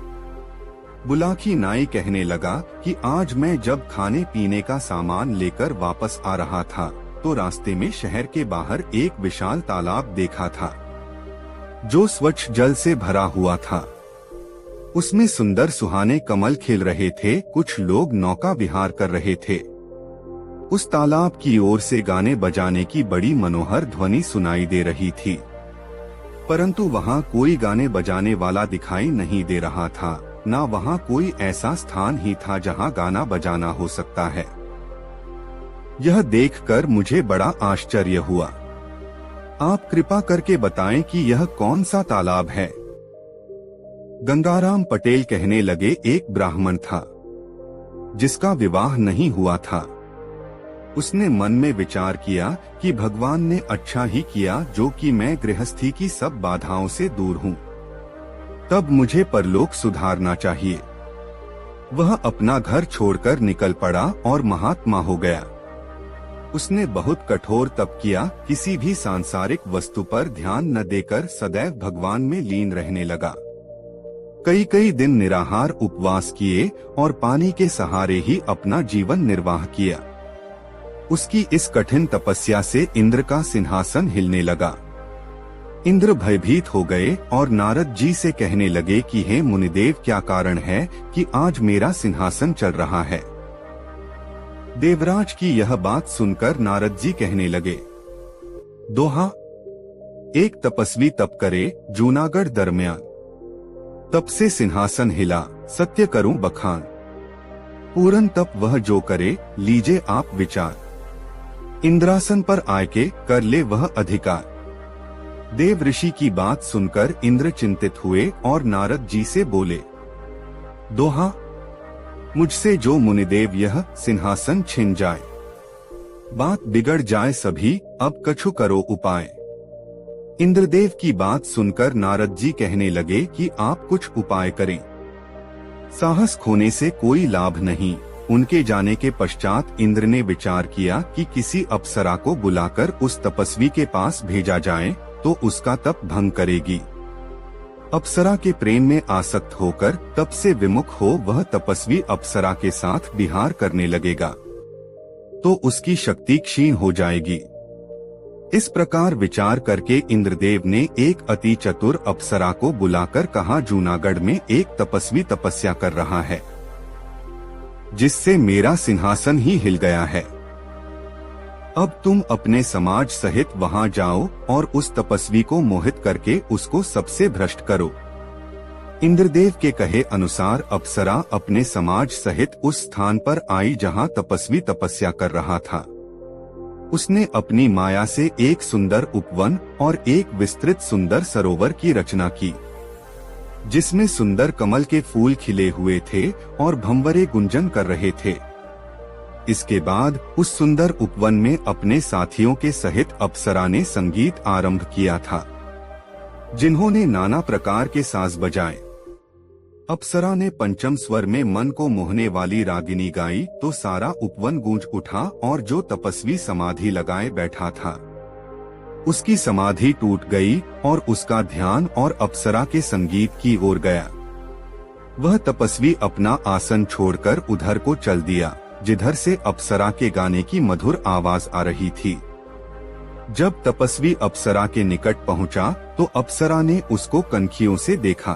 बुलाकी नाई कहने लगा कि आज मैं जब खाने पीने का सामान लेकर वापस आ रहा था तो रास्ते में शहर के बाहर एक विशाल तालाब देखा था जो स्वच्छ जल से भरा हुआ था। उसमें सुंदर सुहाने कमल खिल रहे थे। कुछ लोग नौका विहार कर रहे थे। उस तालाब की ओर से गाने बजाने की बड़ी मनोहर ध्वनि सुनाई दे रही थी, परंतु वहाँ कोई गाने बजाने वाला दिखाई नहीं दे रहा था। ना वहाँ कोई ऐसा स्थान ही था जहाँ गाना बजाना हो सकता है। यह देखकर मुझे बड़ा आश्चर्य हुआ। आप कृपा करके बताएं कि यह कौन सा तालाब है। गंगाराम पटेल कहने लगे, एक ब्राह्मण था जिसका विवाह नहीं हुआ था। उसने मन में विचार किया कि भगवान ने अच्छा ही किया जो कि मैं गृहस्थी की सब बाधाओं से दूर हूँ। तब मुझे परलोक सुधारना चाहिए। वह अपना घर छोड़कर निकल पड़ा और महात्मा हो गया। उसने बहुत कठोर तप किया, किसी भी सांसारिक वस्तु पर ध्यान न देकर सदैव भगवान में लीन रहने लगा। कई कई दिन निराहार उपवास किए और पानी के सहारे ही अपना जीवन निर्वाह किया। उसकी इस कठिन तपस्या से इंद्र का सिंहासन हिलने लगा। इंद्र भयभीत हो गए और नारद जी से कहने लगे कि हे मुनिदेव, क्या कारण है कि आज मेरा सिंहासन चल रहा है। देवराज की यह बात सुनकर नारद जी कहने लगे, दोहा, एक तपस्वी तप करे जूनागढ़ दरमियान, तप से सिंहासन हिला सत्य करूं बखान, पूरन तप वह जो करे लीजे आप विचार, इंद्रासन पर आके कर ले वह अधिकार। देव ऋषि की बात सुनकर इंद्र चिंतित हुए और नारद जी से बोले, दोहा, मुझसे जो मुनिदेव यह सिंहासन छिन जाए, बात बिगड़ जाए सभी, अब कछु करो उपाय। इंद्रदेव की बात सुनकर नारद जी कहने लगे कि आप कुछ उपाय करें। साहस खोने से कोई लाभ नहीं। उनके जाने के पश्चात इंद्र ने विचार किया कि किसी अप्सरा को बुलाकर उस तपस्वी के पास भेजा जाए तो उसका तप भंग करेगी। अप्सरा के प्रेम में आसक्त होकर तप से विमुख हो वह तपस्वी अप्सरा के साथ विहार करने लगेगा तो उसकी शक्ति क्षीण हो जाएगी। इस प्रकार विचार करके इंद्रदेव ने एक अति चतुर अप्सरा को बुलाकर कहा, जूनागढ़ में एक तपस्वी तपस्या कर रहा है जिससे मेरा सिंहासन ही हिल गया है। अब तुम अपने समाज सहित वहां जाओ और उस तपस्वी को मोहित करके उसको सबसे भ्रष्ट करो। इंद्रदेव के कहे अनुसार अप्सरा अपने समाज सहित उस स्थान पर आई जहां तपस्वी तपस्या कर रहा था। उसने अपनी माया से एक सुंदर उपवन और एक विस्तृत सुंदर सरोवर की रचना की जिसमें सुंदर कमल के फूल खिले हुए थे और भंवरे गुंजन कर रहे थे। इसके बाद उस सुंदर उपवन में अपने साथियों के सहित अप्सरा ने संगीत आरंभ किया था, जिन्होंने नाना प्रकार के साज बजाए। अप्सरा ने पंचम स्वर में मन को मोहने वाली रागिनी गाई तो सारा उपवन गूंज उठा और जो तपस्वी समाधि लगाए बैठा था उसकी समाधि टूट गई और उसका ध्यान और अप्सरा के संगीत की ओर गया। वह तपस्वी अपना आसन छोड़कर उधर को चल दिया जिधर से अप्सरा के गाने की मधुर आवाज आ रही थी। जब तपस्वी अप्सरा के निकट पहुंचा तो अप्सरा ने उसको कनखियों से देखा।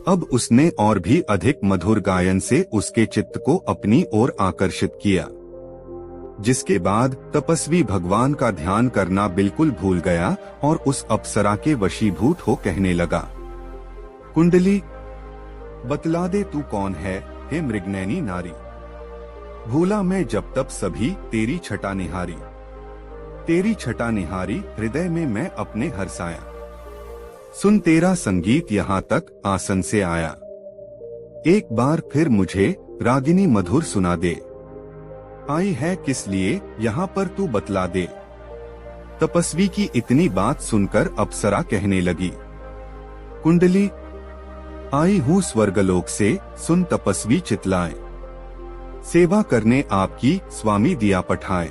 अब उसने और भी अधिक मधुर गायन से उसके चित्त को अपनी ओर आकर्षित किया, जिसके बाद तपस्वी भगवान का ध्यान करना बिल्कुल भूल गया और उस अप्सरा के वशीभूत हो कहने लगा, कुंडली, बतला दे तू कौन है हे मृगनैनी नारी। भूला मैं जब तब सभी तेरी छटा निहारी, तेरी छटा निहारी हृदय में मैं अपने हर्षाया। सुन तेरा संगीत यहाँ तक आसन से आया, एक बार फिर मुझे रागिनी मधुर सुना दे। आई है किस लिए यहाँ पर तू बतला दे। तपस्वी की इतनी बात सुनकर अप्सरा कहने लगी, कुंडली, आई हूँ स्वर्गलोक से, सुन तपस्वी चितलाए। सेवा करने आपकी स्वामी दिया पठाए।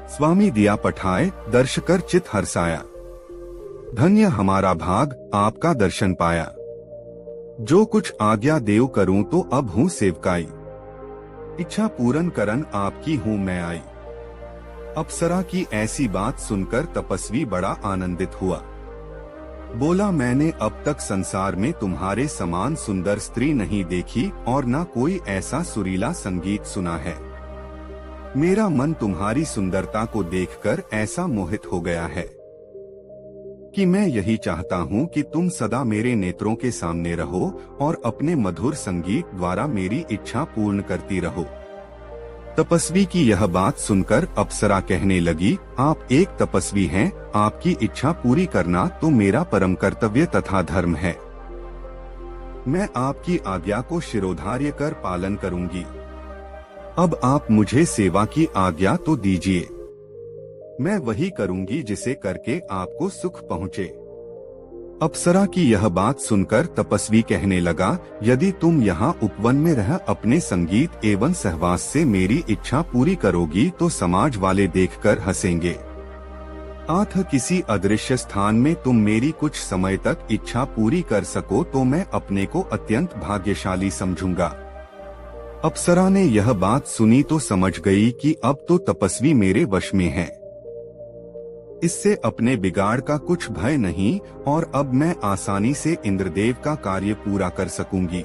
स्वामी दिया पठाए, दर्श कर चित हर्षाया। धन्य हमारा भाग, आपका दर्शन पाया। जो कुछ आज्ञा देव करूं तो अब हूँ सेवकाई। इच्छा पूर्ण करन आपकी हूँ मैं आई। अप्सरा की ऐसी बात सुनकर तपस्वी बड़ा आनंदित हुआ। बोला, मैंने अब तक संसार में तुम्हारे समान सुंदर स्त्री नहीं देखी और न कोई ऐसा सुरीला संगीत सुना है। मेरा मन तुम्हारी सुंदरता को देखकर ऐसा मोहित हो गया है कि मैं यही चाहता हूँ कि तुम सदा मेरे नेत्रों के सामने रहो और अपने मधुर संगीत द्वारा मेरी इच्छा पूर्ण करती रहो। तपस्वी की यह बात सुनकर अप्सरा कहने लगी, आप एक तपस्वी हैं, आपकी इच्छा पूरी करना तो मेरा परम कर्तव्य तथा धर्म है। मैं आपकी आज्ञा को शिरोधार्य कर पालन करूंगी। अब आप मुझे सेवा की आज्ञा तो दीजिए। मैं वही करूंगी जिसे करके आपको सुख पहुँचे। अप्सरा की यह बात सुनकर तपस्वी कहने लगा, यदि तुम यहाँ उपवन में रह अपने संगीत एवं सहवास से मेरी इच्छा पूरी करोगी तो समाज वाले देखकर हंसेंगे। आठ किसी अदृश्य स्थान में तुम मेरी कुछ समय तक इच्छा पूरी कर सको तो मैं अपने को अत्यंत भाग्यशाली समझूंगा। अप्सरा ने यह बात सुनी तो समझ गई कि अब तो तपस्वी मेरे वश में है। इससे अपने बिगाड़ का कुछ भय नहीं और अब मैं आसानी से इंद्रदेव का कार्य पूरा कर सकूंगी।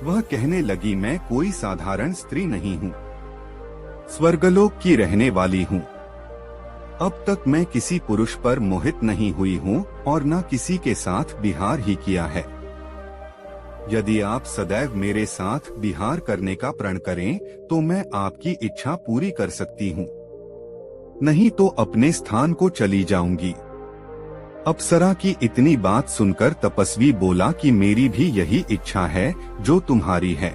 वह कहने लगी, मैं कोई साधारण स्त्री नहीं हूँ, स्वर्गलोक की रहने वाली हूँ। अब तक मैं किसी पुरुष पर मोहित नहीं हुई हूँ और न किसी के साथ विहार ही किया है। यदि आप सदैव मेरे साथ विहार करने का प्रण करें तो मैं आपकी इच्छा पूरी कर सकती हूँ, नहीं तो अपने स्थान को चली जाऊंगी। अप्सरा की इतनी बात सुनकर तपस्वी बोला कि मेरी भी यही इच्छा है जो तुम्हारी है।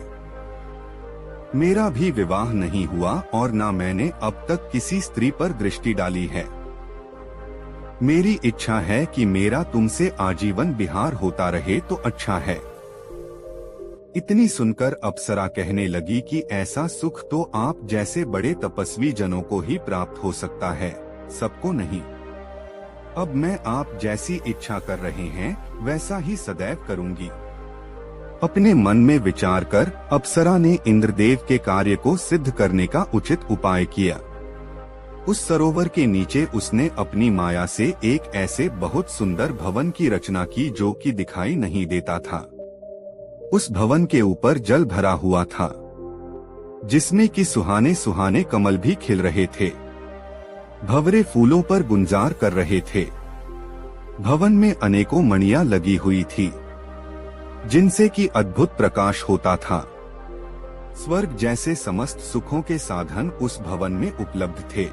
मेरा भी विवाह नहीं हुआ और ना मैंने अब तक किसी स्त्री पर दृष्टि डाली है। मेरी इच्छा है कि मेरा तुमसे आजीवन विहार होता रहे तो अच्छा है। इतनी सुनकर अप्सरा कहने लगी कि ऐसा सुख तो आप जैसे बड़े तपस्वी जनों को ही प्राप्त हो सकता है, सबको नहीं। अब मैं आप जैसी इच्छा कर रहे हैं वैसा ही सदैव करूंगी। अपने मन में विचार कर अप्सरा ने इंद्रदेव के कार्य को सिद्ध करने का उचित उपाय किया। उस सरोवर के नीचे उसने अपनी माया से एक ऐसे बहुत सुंदर भवन की रचना की जो कि दिखाई नहीं देता था। उस भवन के ऊपर जल भरा हुआ था, जिसमें कि सुहाने सुहाने कमल भी खिल रहे थे, भंवरे फूलों पर गुंजार कर रहे थे। भवन में अनेकों मणियां लगी हुई थी, जिनसे कि अद्भुत प्रकाश होता था। स्वर्ग जैसे समस्त सुखों के साधन उस भवन में उपलब्ध थे।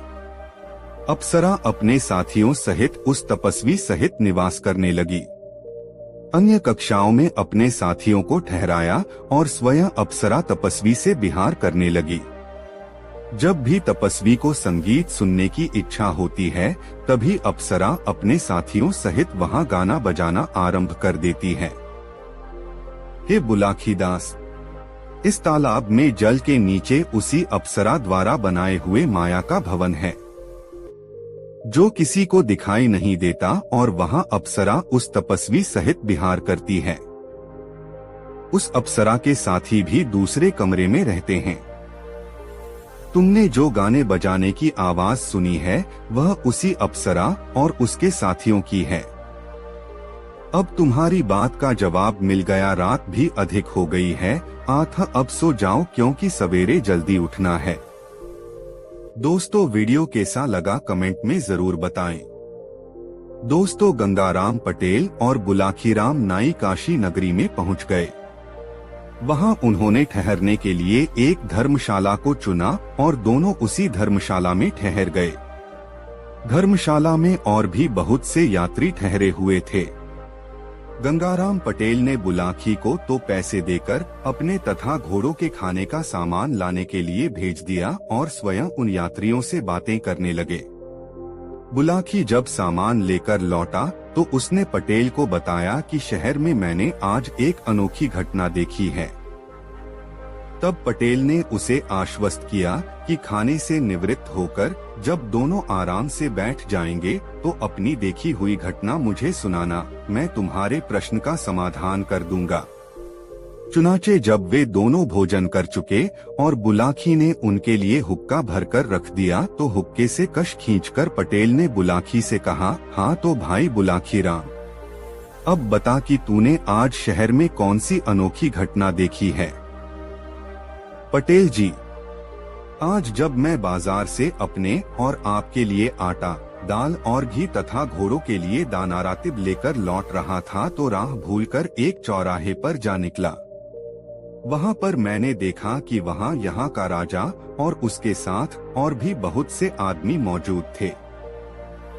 अप्सरा अपने साथियों सहित उस तपस्वी सहित निवास करने लगी। अन्य कक्षाओं में अपने साथियों को ठहराया और स्वयं अप्सरा तपस्वी से विहार करने लगी। जब भी तपस्वी को संगीत सुनने की इच्छा होती है तभी अप्सरा अपने साथियों सहित वहां गाना बजाना आरंभ कर देती है। हे बुलाखीदास, इस तालाब में जल के नीचे उसी अप्सरा द्वारा बनाए हुए माया का भवन है, जो किसी को दिखाई नहीं देता और वहां अप्सरा उस तपस्वी सहित विहार करती है। उस अप्सरा के साथी भी दूसरे कमरे में रहते हैं। तुमने जो गाने बजाने की आवाज सुनी है वह उसी अप्सरा और उसके साथियों की है। अब तुम्हारी बात का जवाब मिल गया। रात भी अधिक हो गई है, अब सो जाओ क्योंकि सवेरे जल्दी उठना है। दोस्तों, वीडियो कैसा लगा कमेंट में जरूर बताएं। दोस्तों, गंगाराम पटेल और बुलाखीराम नाई काशी नगरी में पहुंच गए। वहां उन्होंने ठहरने के लिए एक धर्मशाला को चुना और दोनों उसी धर्मशाला में ठहर गए। धर्मशाला में और भी बहुत से यात्री ठहरे हुए थे। गंगाराम पटेल ने बुलाखी को तो पैसे देकर अपने तथा घोड़ों के खाने का सामान लाने के लिए भेज दिया और स्वयं उन यात्रियों से बातें करने लगे। बुलाकी जब सामान लेकर लौटा तो उसने पटेल को बताया कि शहर में मैंने आज एक अनोखी घटना देखी है। तब पटेल ने उसे आश्वस्त किया कि खाने से निवृत्त होकर जब दोनों आराम से बैठ जाएंगे तो अपनी देखी हुई घटना मुझे सुनाना, मैं तुम्हारे प्रश्न का समाधान कर दूंगा। चुनाचे जब वे दोनों भोजन कर चुके और बुलाकी ने उनके लिए हुक्का भरकर रख दिया तो हुक्के से कश खींचकर पटेल ने बुलाकी से कहा, हाँ तो भाई बुलाकी राम, अब बता कि तूने आज शहर में कौन सी अनोखी घटना देखी है। पटेल जी, आज जब मैं बाजार से अपने और आपके लिए आटा, दाल और घी तथा घोड़ों के लिए दाना रातिब लेकर लौट रहा था तो राह भूलकर एक चौराहे पर जा निकला। वहां पर मैंने देखा कि वहां यहाँ का राजा और उसके साथ और भी बहुत से आदमी मौजूद थे।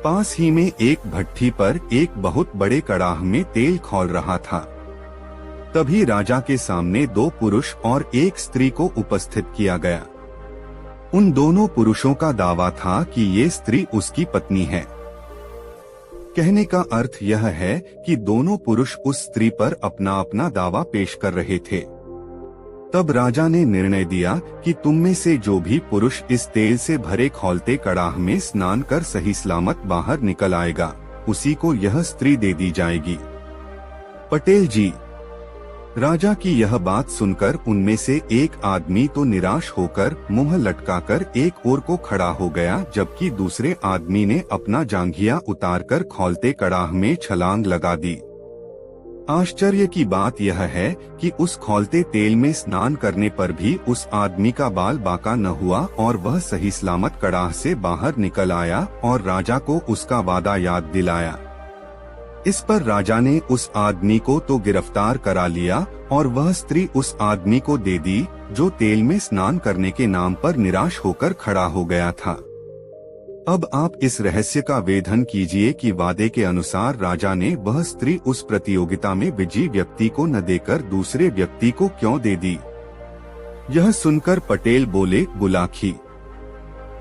पास ही में एक भट्ठी पर एक बहुत बड़े कड़ाह में तेल खौल रहा था। तभी राजा के सामने दो पुरुष और एक स्त्री को उपस्थित किया गया। उन दोनों पुरुषों का दावा था कि ये स्त्री उसकी पत्नी है। कहने का अर्थ यह है कि दोनों पुरुष उस स्त्री पर अपना अपना दावा पेश कर रहे थे। तब राजा ने निर्णय दिया कि तुम में से जो भी पुरुष इस तेल से भरे खौलते कड़ाह में स्नान कर सही सलामत बाहर निकल आएगा, उसी को यह स्त्री दे दी जाएगी। पटेल जी, राजा की यह बात सुनकर उनमें से एक आदमी तो निराश होकर मुंह लटकाकर एक ओर को खड़ा हो गया, जबकि दूसरे आदमी ने अपना जांघिया उतारकर खौलते कड़ाह में छलांग लगा दी। आश्चर्य की बात यह है कि उस खौलते तेल में स्नान करने पर भी उस आदमी का बाल बांका न हुआ और वह सही सलामत कड़ाह से बाहर निकल आया और राजा को उसका वादा याद दिलाया। इस पर राजा ने उस आदमी को तो गिरफ्तार करा लिया और वह स्त्री उस आदमी को दे दी जो तेल में स्नान करने के नाम पर निराश होकर खड़ा हो गया था। अब आप इस रहस्य का वेधन कीजिए कि वादे के अनुसार राजा ने वह स्त्री उस प्रतियोगिता में विजयी व्यक्ति को न देकर दूसरे व्यक्ति को क्यों दे दी। यह सुनकर पटेल बोले, बुलाकी,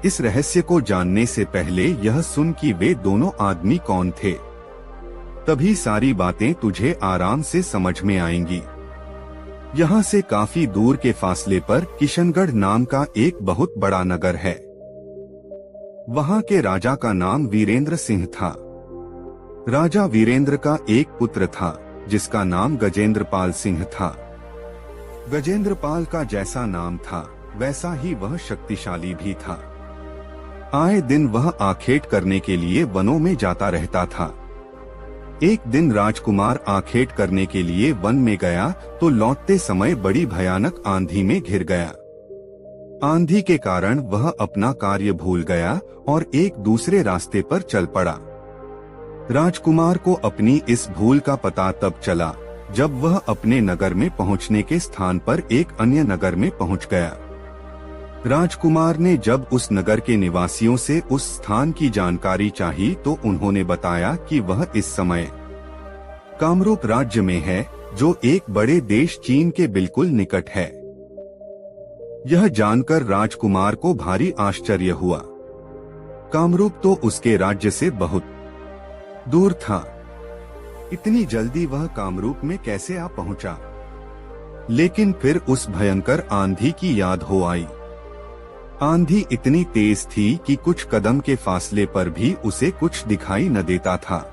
इस रहस्य को जानने से पहले यह सुन कि वे दोनों आदमी कौन थे, तभी सारी बातें तुझे आराम से समझ में आएंगी। यहाँ से काफी दूर के फासले पर किशनगढ़ नाम का एक बहुत बड़ा नगर है। वहाँ के राजा का नाम वीरेंद्र सिंह था। राजा वीरेंद्र का एक पुत्र था जिसका नाम गजेंद्रपाल सिंह था। गजेंद्रपाल का जैसा नाम था वैसा ही वह शक्तिशाली भी था। आए दिन वह आखेट करने के लिए वनों में जाता रहता था। एक दिन राजकुमार आखेट करने के लिए वन में गया तो लौटते समय बड़ी भयानक आंधी में घिर गया। आंधी के कारण वह अपना कार्य भूल गया और एक दूसरे रास्ते पर चल पड़ा। राजकुमार को अपनी इस भूल का पता तब चला जब वह अपने नगर में पहुंचने के स्थान पर एक अन्य नगर में पहुंच गया। राजकुमार ने जब उस नगर के निवासियों से उस स्थान की जानकारी चाही तो उन्होंने बताया कि वह इस समय कामरूप राज्य में है, जो एक बड़े देश चीन के बिल्कुल निकट है। यह जानकर राजकुमार को भारी आश्चर्य हुआ। कामरूप तो उसके राज्य से बहुत दूर था। इतनी जल्दी वह कामरूप में कैसे आ पहुंचा? लेकिन फिर उस भयंकर आंधी की याद हो आई। आंधी इतनी तेज थी कि कुछ कदम के फासले पर भी उसे कुछ दिखाई न देता था।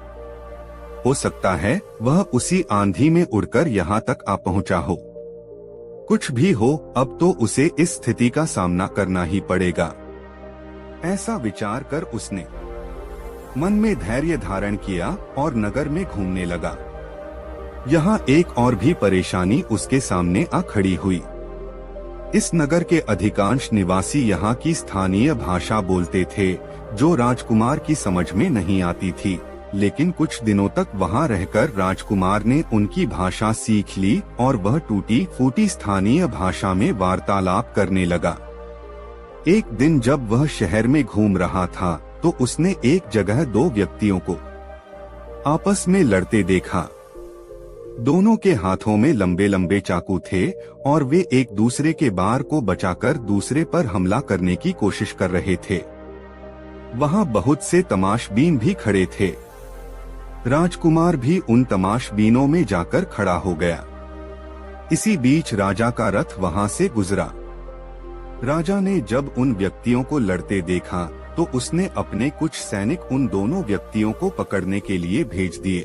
हो सकता है वह उसी आंधी में उड़कर यहाँ तक आ पहुंचा हो। कुछ भी हो, अब तो उसे इस स्थिति का सामना करना ही पड़ेगा। ऐसा विचार कर उसने मन में धैर्य धारण किया और नगर में घूमने लगा। यहाँ एक और भी परेशानी उसके सामने आ खड़ी हुई। इस नगर के अधिकांश निवासी यहाँ की स्थानीय भाषा बोलते थे, जो राजकुमार की समझ में नहीं आती थी, लेकिन कुछ दिनों तक वहाँ रहकर राजकुमार ने उनकी भाषा सीख ली और वह टूटी फूटी स्थानीय भाषा में वार्तालाप करने लगा। एक दिन जब वह शहर में घूम रहा था तो उसने एक जगह दो व्यक्तियों को आपस में लड़ते देखा। दोनों के हाथों में लंबे लंबे चाकू थे और वे एक दूसरे के बार को बचाकर दूसरे पर हमला करने की कोशिश कर रहे थे। वहाँ बहुत से तमाशबीन भी खड़े थे। राजकुमार भी उन तमाशबीनों में जाकर खड़ा हो गया। इसी बीच राजा का रथ वहाँ से गुजरा। राजा ने जब उन व्यक्तियों को लड़ते देखा तो उसने अपने कुछ सैनिक उन दोनों व्यक्तियों को पकड़ने के लिए भेज दिए।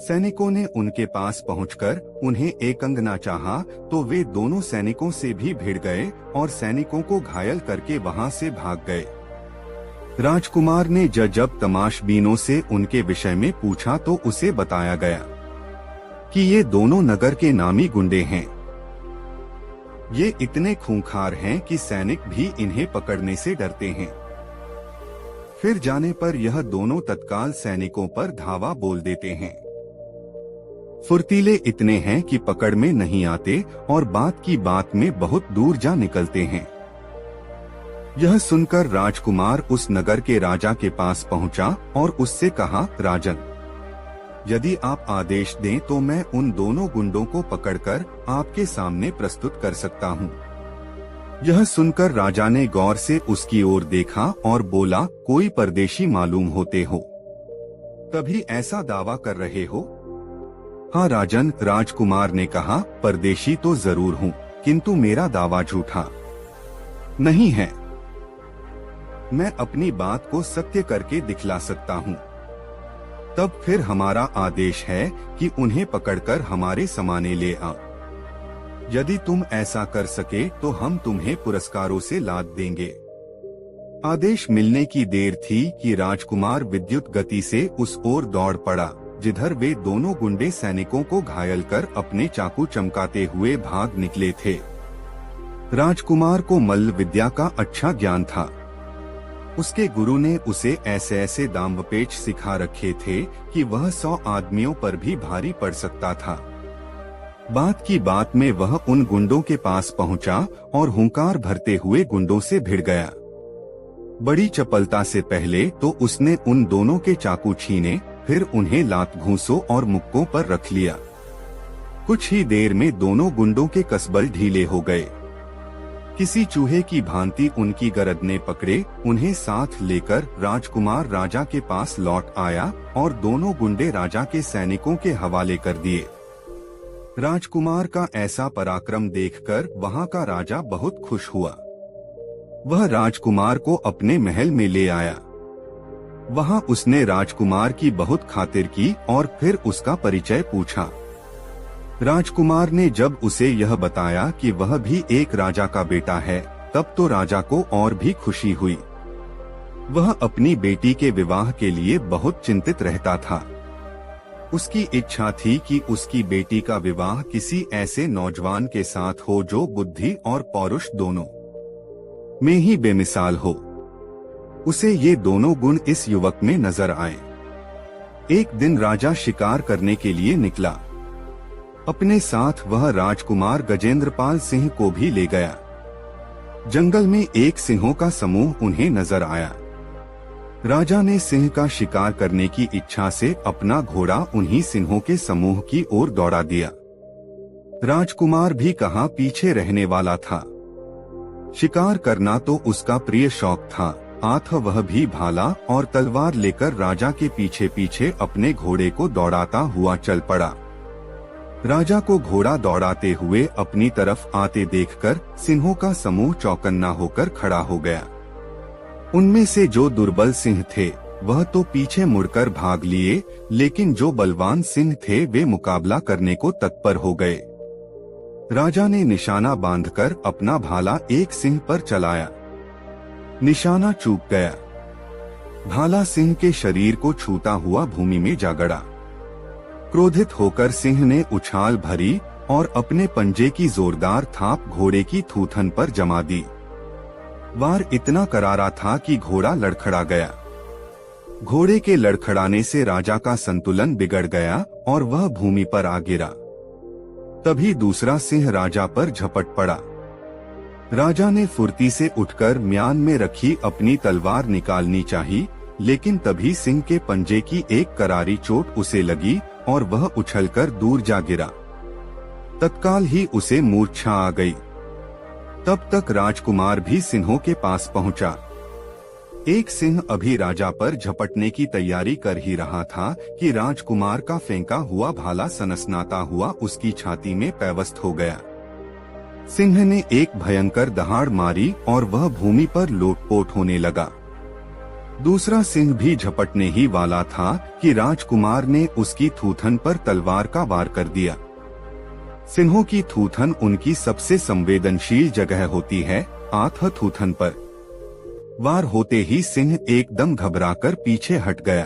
सैनिकों ने उनके पास पहुंचकर उन्हें एकंगना चाहा तो वे दोनों सैनिकों से भी भिड़ गए और सैनिकों को घायल करके वहां से भाग गए। राजकुमार ने जब तमाशबीनों से उनके विषय में पूछा तो उसे बताया गया कि ये दोनों नगर के नामी गुंडे हैं। ये इतने खूंखार हैं कि सैनिक भी इन्हें पकड़ने से डरते हैं। फिर जाने पर यह दोनों तत्काल सैनिकों पर धावा बोल देते हैं। फुर्तीले इतने हैं कि पकड़ में नहीं आते और बात की बात में बहुत दूर जा निकलते हैं। यह सुनकर राजकुमार उस नगर के राजा के पास पहुंचा और उससे कहा, राजन, यदि आप आदेश दें तो मैं उन दोनों गुंडों को पकड़कर आपके सामने प्रस्तुत कर सकता हूँ। यह सुनकर राजा ने गौर से उसकी ओर देखा और बोला, कोई परदेशी मालूम होते हो, तभी ऐसा दावा कर रहे हो? हाँ राजन, राजकुमार ने कहा, परदेशी तो जरूर हूँ, किंतु मेरा दावा झूठा नहीं है। मैं अपनी बात को सत्य करके दिखला सकता हूँ। तब फिर हमारा आदेश है कि उन्हें पकड़कर हमारे समाने ले आओ। यदि तुम ऐसा कर सके तो हम तुम्हें पुरस्कारों से लाद देंगे। आदेश मिलने की देर थी कि राजकुमार विद्युत गति से उस ओर दौड़ पड़ा जिधर वे दोनों गुंडे सैनिकों को घायल कर अपने चाकू चमकाते हुए भाग निकले थे। राजकुमार को मल्ल विद्या का अच्छा ज्ञान था। उसके गुरु ने उसे ऐसे ऐसे दांवपेच सिखा रखे थे कि वह 100 आदमियों पर भी भारी पड़ सकता था। बात की बात में वह उन गुंडों के पास पहुंचा और हुंकार भरते हुए गुंडों से भिड़ गया। बड़ी चपलता से पहले तो उसने उन दोनों के चाकू छीने, फिर उन्हें लात घूंसों और मुक्कों पर रख लिया। कुछ ही देर में दोनों गुंडों के कसबल ढीले हो गए। किसी चूहे की भांति उनकी गरदनें पकड़े उन्हें साथ लेकर राजकुमार राजा के पास लौट आया और दोनों गुंडे राजा के सैनिकों के हवाले कर दिए। राजकुमार का ऐसा पराक्रम देखकर वहां का राजा बहुत खुश हुआ। वह राजकुमार को अपने महल में ले आया। वहां उसने राजकुमार की बहुत खातिर की और फिर उसका परिचय पूछा। राजकुमार ने जब उसे यह बताया कि वह भी एक राजा का बेटा है, तब तो राजा को और भी खुशी हुई। वह अपनी बेटी के विवाह के लिए बहुत चिंतित रहता था। उसकी इच्छा थी कि उसकी बेटी का विवाह किसी ऐसे नौजवान के साथ हो जो बुद्धि और पौरुष दोनों में ही बेमिसाल हो। उसे ये दोनों गुण इस युवक में नजर आए। एक दिन राजा शिकार करने के लिए निकला। अपने साथ वह राजकुमार गजेंद्रपाल सिंह को भी ले गया। जंगल में एक सिंहों का समूह उन्हें नजर आया। राजा ने सिंह का शिकार करने की इच्छा से अपना घोड़ा उन्हीं सिंहों के समूह की ओर दौड़ा दिया। राजकुमार भी कहाँ पीछे रहने वाला था। शिकार करना तो उसका प्रिय शौक था। आठ वह भी भाला और तलवार लेकर राजा के पीछे पीछे अपने घोड़े को दौड़ाता हुआ चल पड़ा। राजा को घोड़ा दौड़ाते हुए अपनी तरफ आते देखकर सिंहों का समूह चौकन्ना होकर खड़ा हो गया। उनमें से जो दुर्बल सिंह थे वह तो पीछे मुड़कर भाग लिए, लेकिन जो बलवान सिंह थे वे मुकाबला करने को तत्पर हो गए। राजा ने निशाना बांधकर अपना भाला एक सिंह पर चलाया। निशाना चूक गया। भाला सिंह के शरीर को छूता हुआ भूमि में जा गड़ा। क्रोधित होकर सिंह ने उछाल भरी और अपने पंजे की जोरदार थाप घोड़े की थूथन पर जमा दी। वार इतना करारा था कि घोड़ा लड़खड़ा गया। घोड़े के लड़खड़ाने से राजा का संतुलन बिगड़ गया और वह भूमि पर आ गिरा। तभी दूसरा सिंह राजा पर झपट पड़ा। राजा ने फुर्ती से उठकर म्यान में रखी अपनी तलवार निकालनी चाहिए, लेकिन तभी सिंह के पंजे की एक करारी चोट उसे लगी और वह उछलकर दूर जा गिरा। तत्काल ही उसे मूर्छा आ गई। तब तक राजकुमार भी सिंहों के पास पहुंचा। एक सिंह अभी राजा पर झपटने की तैयारी कर ही रहा था कि राजकुमार का फेंका हुआ भाला सनसनाता हुआ उसकी छाती में पैवस्त हो गया। सिंह ने एक भयंकर दहाड़ मारी और वह भूमि पर लोटपोट होने लगा। दूसरा सिंह भी झपटने ही वाला था कि राजकुमार ने उसकी थूथन पर तलवार का वार कर दिया। सिंहों की थूथन उनकी सबसे संवेदनशील जगह होती है। आठ थूथन पर वार होते ही सिंह एकदम घबराकर पीछे हट गया।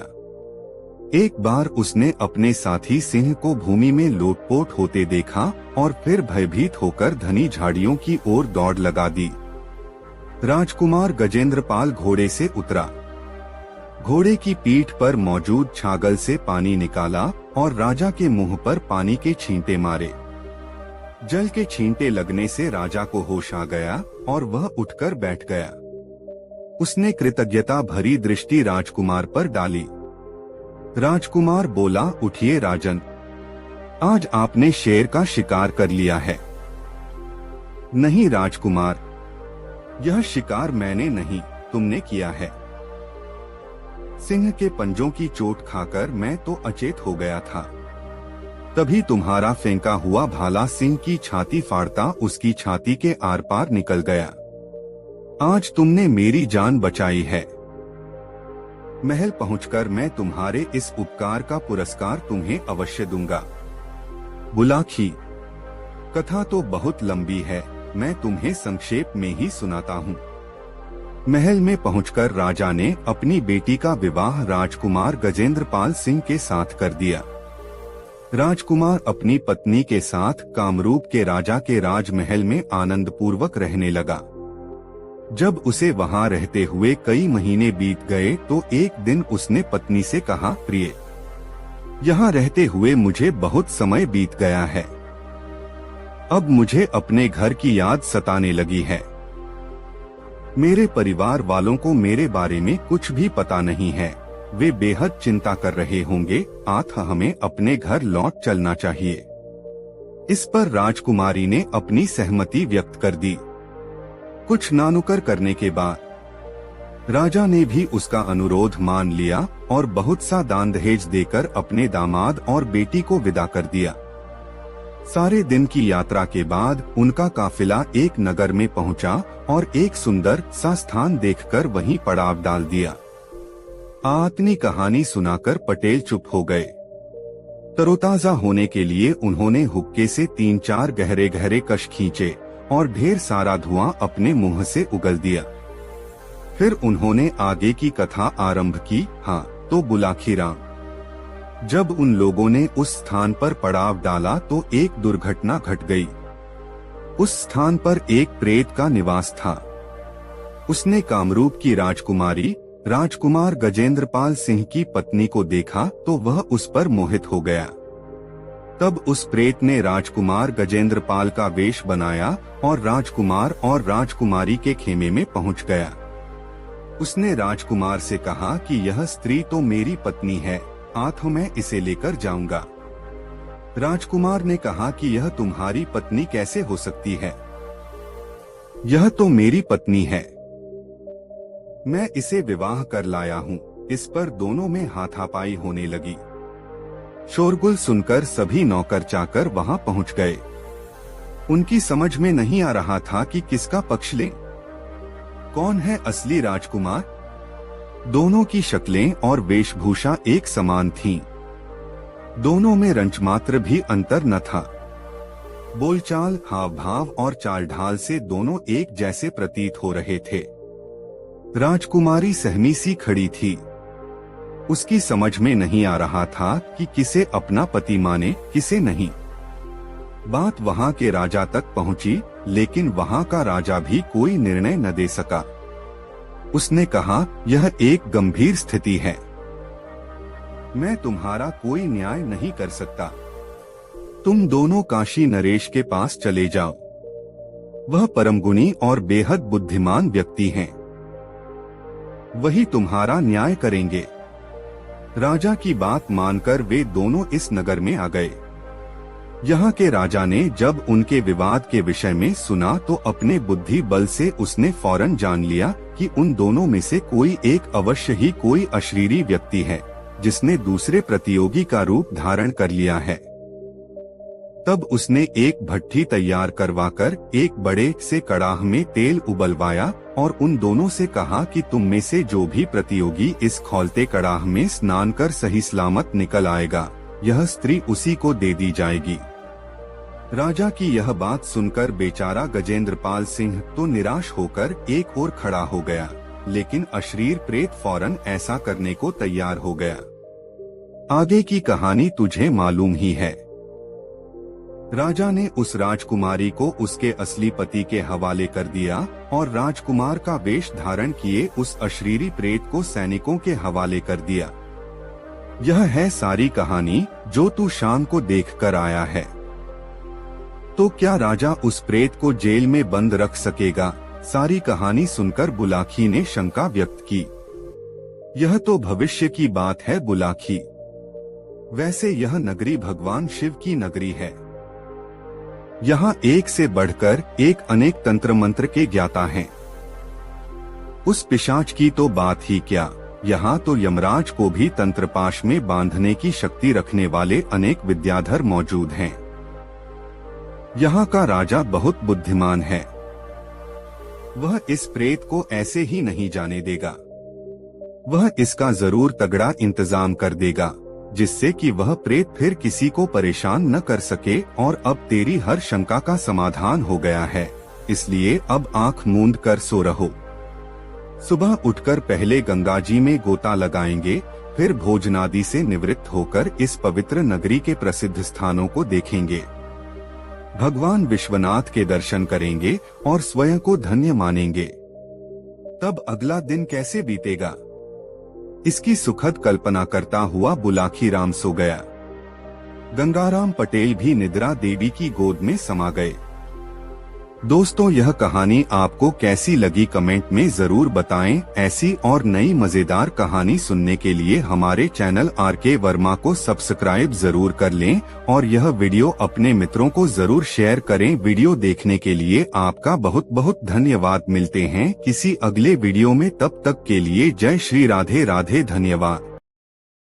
एक बार उसने अपने साथी सिंह को भूमि में लोटपोट होते देखा और फिर भयभीत होकर घनी झाड़ियों की ओर दौड़ लगा दी। राजकुमार गजेंद्रपाल घोड़े से उतरा। घोड़े की पीठ पर मौजूद छागल से पानी निकाला और राजा के मुंह पर पानी के छींटे मारे। जल के छींटे लगने से राजा को होश आ गया और वह उठकर बैठ गया। उसने कृतज्ञता भरी दृष्टि राजकुमार पर डाली। राजकुमार बोला, उठिए राजन, आज आपने शेर का शिकार कर लिया है। नहीं राजकुमार, यह शिकार मैंने नहीं, तुमने किया है। सिंह के पंजों की चोट खाकर मैं तो अचेत हो गया था। तभी तुम्हारा फेंका हुआ भाला सिंह की छाती फाड़ता उसकी छाती के आर पार निकल गया। आज तुमने मेरी जान बचाई है। महल पहुंचकर मैं तुम्हारे इस उपकार का पुरस्कार तुम्हें अवश्य दूंगा। बुलाखी, कथा तो बहुत लंबी है, मैं तुम्हें संक्षेप में ही सुनाता हूँ। महल में पहुंचकर राजा ने अपनी बेटी का विवाह राजकुमार गजेंद्रपाल सिंह के साथ कर दिया। राजकुमार अपनी पत्नी के साथ कामरूप के राजा के राजमहल में आनंद पूर्वक रहने लगा। जब उसे वहां रहते हुए कई महीने बीत गए तो एक दिन उसने पत्नी से कहा, प्रिय, यहाँ रहते हुए मुझे बहुत समय बीत गया है। अब मुझे अपने घर की याद सताने लगी है। मेरे परिवार वालों को मेरे बारे में कुछ भी पता नहीं है। वे बेहद चिंता कर रहे होंगे। आठ हमें अपने घर लौट चलना चाहिए। इस पर राजकुमारी ने अपनी सहमति व्यक्त कर दी। कुछ नानुकर करने के बाद राजा ने भी उसका अनुरोध मान लिया और बहुत सा दान दहेज देकर अपने दामाद और बेटी को विदा कर दिया। सारे दिन की यात्रा के बाद उनका काफिला एक नगर में पहुंचा और एक सुंदर सा स्थान देखकर वहीं पड़ाव डाल दिया। आतनी कहानी सुनाकर पटेल चुप हो गए। तरोताजा होने के लिए उन्होंने हुक्के से 3-4 गहरे गहरे कश खींचे और ढेर सारा धुआं अपने मुंह से उगल दिया। फिर उन्होंने आगे की कथा आरंभ की। हाँ तो बुलाखी राम। जब उन लोगों ने उस स्थान पर पड़ाव डाला तो एक दुर्घटना घट गई। उस स्थान पर एक प्रेत का निवास था। उसने कामरूप की राजकुमारी राजकुमार गजेंद्रपाल सिंह की पत्नी को देखा तो वह उस पर मोहित हो गया। तब उस प्रेत ने राजकुमार गजेंद्रपाल का वेश बनाया और राजकुमार और राजकुमारी के खेमे में पहुंच गया। उसने राजकुमार से कहा कि यह स्त्री तो मेरी पत्नी है, आठ मैं इसे लेकर जाऊंगा। राजकुमार ने कहा कि यह तुम्हारी पत्नी कैसे हो सकती है? यह तो मेरी पत्नी है, मैं इसे विवाह कर लाया हूँ। इस पर दोनों में हाथापाई होने लगी। शोरगुल सुनकर सभी नौकर चाकर वहां पहुंच गए। उनकी समझ में नहीं आ रहा था कि किसका पक्ष लें। कौन है असली राजकुमार? दोनों की शक्लें और वेशभूषा एक समान थीं। दोनों में रंचमात्र भी अंतर न था। बोलचाल, हाव भाव और चाल ढाल से दोनों एक जैसे प्रतीत हो रहे थे। राजकुमारी सहमी सी खड़ी थी। उसकी समझ में नहीं आ रहा था कि किसे अपना पति माने, किसे नहीं। बात वहां के राजा तक पहुंची, लेकिन वहां का राजा भी कोई निर्णय न दे सका। उसने कहा, यह एक गंभीर स्थिति है, मैं तुम्हारा कोई न्याय नहीं कर सकता। तुम दोनों काशी नरेश के पास चले जाओ। वह परम गुणी और बेहद बुद्धिमान व्यक्ति हैं। वही तुम्हारा न्याय करेंगे। राजा की बात मानकर वे दोनों इस नगर में आ गए। यहाँ के राजा ने जब उनके विवाद के विषय में सुना तो अपने बुद्धि बल से उसने फौरन जान लिया कि उन दोनों में से कोई एक अवश्य ही कोई अशरीरी व्यक्ति है जिसने दूसरे प्रतियोगी का रूप धारण कर लिया है। तब उसने एक भट्ठी तैयार करवाकर एक बड़े से कड़ाह में तेल उबलवाया और उन दोनों से कहा कि तुम में से जो भी प्रतियोगी इस खौलते कड़ाह में स्नान कर सही सलामत निकल आएगा, यह स्त्री उसी को दे दी जाएगी। राजा की यह बात सुनकर बेचारा गजेंद्रपाल सिंह तो निराश होकर एक ओर खड़ा हो गया, लेकिन अशरीर प्रेत फौरन ऐसा करने को तैयार हो गया। आगे की कहानी तुझे मालूम ही है। राजा ने उस राजकुमारी को उसके असली पति के हवाले कर दिया और राजकुमार का वेश धारण किए उस अशरीरी प्रेत को सैनिकों के हवाले कर दिया। यह है सारी कहानी जो तू शाम को देख कर आया है। तो क्या राजा उस प्रेत को जेल में बंद रख सकेगा? सारी कहानी सुनकर बुलाकी ने शंका व्यक्त की। यह तो भविष्य की बात है बुलाकी। वैसे यह नगरी भगवान शिव की नगरी है। यहाँ एक से बढ़कर एक अनेक तंत्र मंत्र के ज्ञाता हैं। उस पिशाच की तो बात ही क्या, यहाँ तो यमराज को भी तंत्रपाश में बांधने की शक्ति रखने वाले अनेक विद्याधर मौजूद हैं। यहाँ का राजा बहुत बुद्धिमान है। वह इस प्रेत को ऐसे ही नहीं जाने देगा। वह इसका जरूर तगड़ा इंतजाम कर देगा, जिससे कि वह प्रेत फिर किसी को परेशान न कर सके। और अब तेरी हर शंका का समाधान हो गया है, इसलिए अब आंख मूंद कर सो रहो। सुबह उठकर पहले गंगा जी में गोता लगाएंगे, फिर भोजनादि से निवृत्त होकर इस पवित्र नगरी के प्रसिद्ध स्थानों को देखेंगे। भगवान विश्वनाथ के दर्शन करेंगे और स्वयं को धन्य मानेंगे। तब अगला दिन कैसे बीतेगा, इसकी सुखद कल्पना करता हुआ बुलाकी राम सो गया। गंगाराम पटेल भी निद्रा देवी की गोद में समा गए। दोस्तों, यह कहानी आपको कैसी लगी कमेंट में जरूर बताएं। ऐसी और नई मजेदार कहानी सुनने के लिए हमारे चैनल आरके वर्मा को सब्सक्राइब जरूर कर लें और यह वीडियो अपने मित्रों को जरूर शेयर करें। वीडियो देखने के लिए आपका बहुत बहुत धन्यवाद। मिलते हैं किसी अगले वीडियो में, तब तक के लिए जय श्री राधे राधे। धन्यवाद।